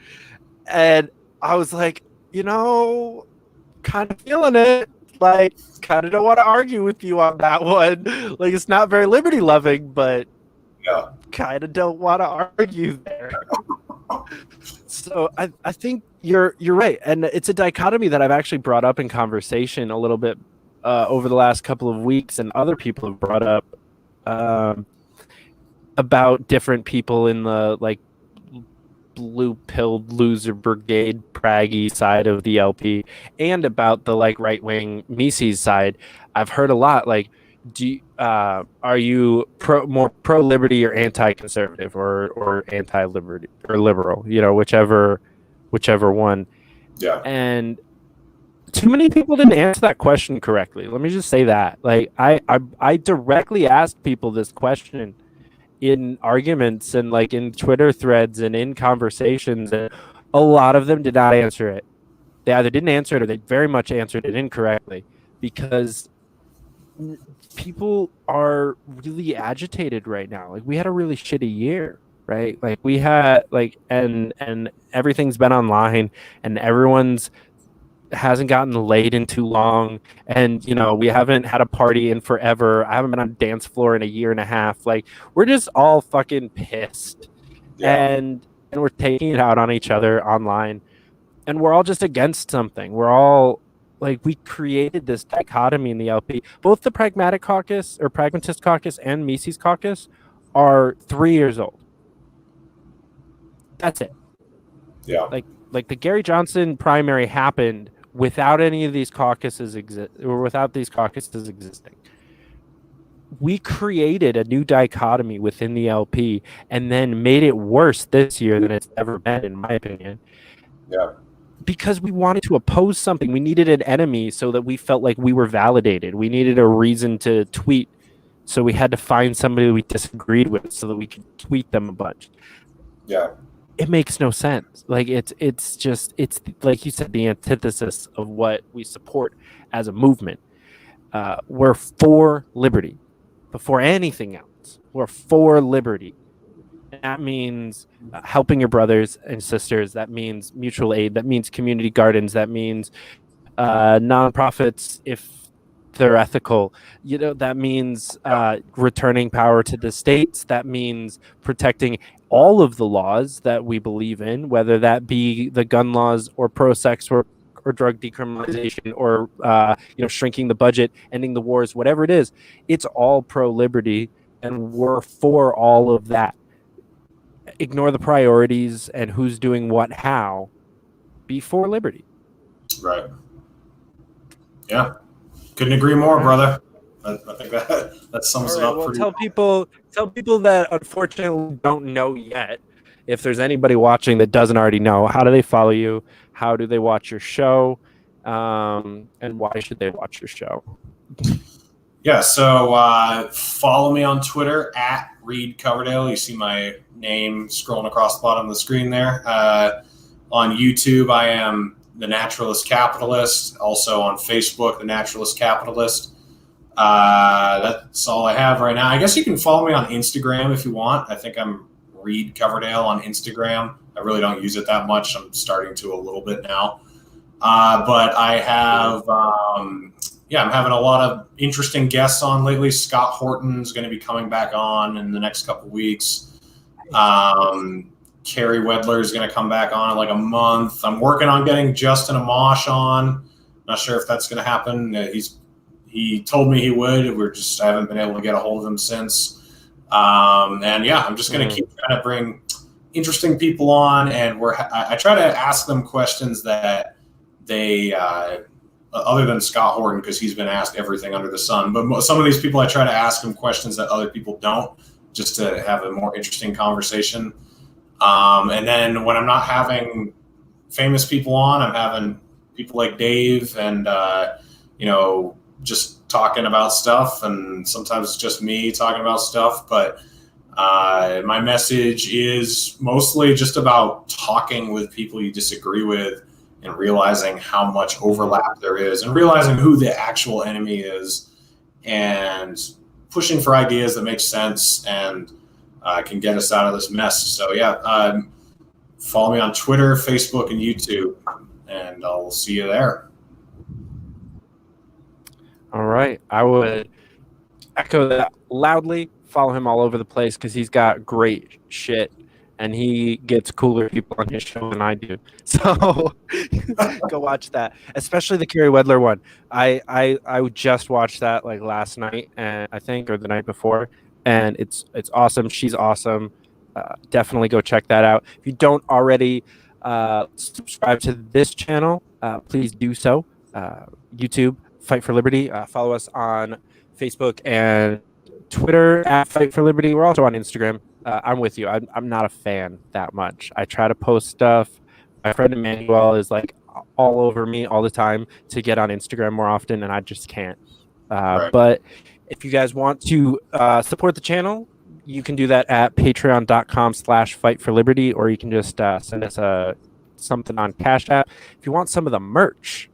And I was like, kind of feeling it. Like, kind of don't want to argue with you on that one. Like, it's not very liberty loving, but kind of don't want to argue there. So I think you're right, and it's a dichotomy that I've actually brought up in conversation a little bit over the last couple of weeks, and other people have brought up about different people in the like blue-pilled loser brigade Praggy side of the LP, and about the like right-wing Mises side. I've heard a lot like, are you more pro liberty or anti-conservative or anti-liberty or liberal? Whichever one. Yeah. And too many people didn't answer that question correctly. Let me just say that. Like, I directly asked people this question in arguments and like in Twitter threads and in conversations, and a lot of them did not answer it. They either didn't answer it or they very much answered it incorrectly, because people are really agitated right now. Like, we had a really shitty year, right? Like, we had and everything's been online, and everyone's hasn't gotten laid in too long, and we haven't had a party in forever. I haven't been on a dance floor in a year and a half. Like, we're just all fucking pissed. And we're taking it out on each other online, and we're all just against something. We're all like, we created this dichotomy in the LP. Both the Pragmatic Caucus or Pragmatist Caucus and Mises Caucus are 3 years old. That's it. Yeah. Like the Gary Johnson primary happened without any of these caucuses without these caucuses existing. We created a new dichotomy within the LP and then made it worse this year than it's ever been, in my opinion. Yeah. Because we wanted to oppose something. We needed an enemy so that we felt like we were validated. We needed a reason to tweet. So we had to find somebody we disagreed with so that we could tweet them a bunch. Yeah. it makes no sense. Like it's like you said, the antithesis of what we support as a movement. We're for liberty before anything else. We're for liberty. And that means helping your brothers and sisters. That means mutual aid. That means community gardens. That means nonprofits if they're ethical. That means returning power to the states. That means protecting all of the laws that we believe in, whether that be the gun laws or pro-sex or drug decriminalization or shrinking the budget, ending the wars, whatever it is. It's all pro-liberty, and we're for all of that. Ignore the priorities and who's doing what how. Be for liberty. Right. Yeah. Couldn't agree more, brother. I think that sums it up. Well, tell people that unfortunately don't know yet. If there's anybody watching that doesn't already know, how do they follow you? How do they watch your show? And why should they watch your show? Yeah, so follow me on Twitter at Reed Coverdale. You see my name scrolling across the bottom of the screen there. On YouTube, I am the Naturalist Capitalist. Also on Facebook, the Naturalist Capitalist. That's all I have right now. I guess you can follow me on Instagram if you want. I think I'm Reed Coverdale on Instagram. I really don't use it that much. I'm starting to a little bit now. But I have, I'm having a lot of interesting guests on lately. Scott Horton's going to be coming back on in the next couple weeks. Carrie Wedler is going to come back on in like a month. I'm working on getting Justin Amash on. Not sure if that's going to happen. He told me he would. I haven't been able to get a hold of him since. I'm just going to keep trying to bring interesting people on, and I try to ask them questions that they, other than Scott Horton, because he's been asked everything under the sun. But some of these people, I try to ask them questions that other people don't, just to have a more interesting conversation. And then when I'm not having famous people on, I'm having people like Dave and, just talking about stuff. And sometimes it's just me talking about stuff. But my message is mostly just about talking with people you disagree with and realizing how much overlap there is and realizing who the actual enemy is and pushing for ideas that make sense and can get us out of this mess. So follow me on Twitter, Facebook, and YouTube, and I'll see you there. All right. I would echo that loudly. Follow him all over the place because he's got great shit and he gets cooler people on his show than I do. So go watch that, especially the Carrie Wedler one. I just watched that like last night, and I think, or the night before, and it's awesome. She's awesome. Definitely go check that out. If you don't already subscribe to this channel, please do so. YouTube, Fight for Liberty. Follow us on Facebook and Twitter at Fight for Liberty. We're also on Instagram. I'm with you. I'm not a fan that much. I try to post stuff. My friend Emmanuel is like all over me all the time to get on Instagram more often, and I just can't. Right. But if you guys want to support the channel, you can do that at patreon.com/fightforliberty, or you can just send us something on Cash App. If you want some of the merch,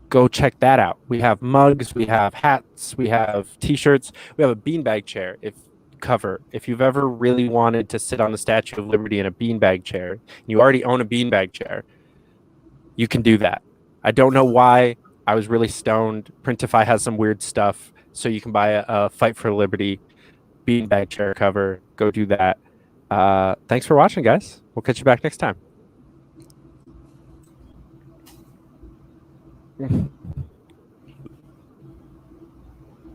go check that out. We have mugs, we have hats, we have t-shirts, we have a beanbag chair cover. If you've ever really wanted to sit on the Statue of Liberty in a beanbag chair, and you already own a beanbag chair, you can do that. I don't know why. I was really stoned. Printify has some weird stuff, so you can buy a Fight for Liberty beanbag chair cover. Go do that. Thanks for watching, guys. We'll catch you back next time.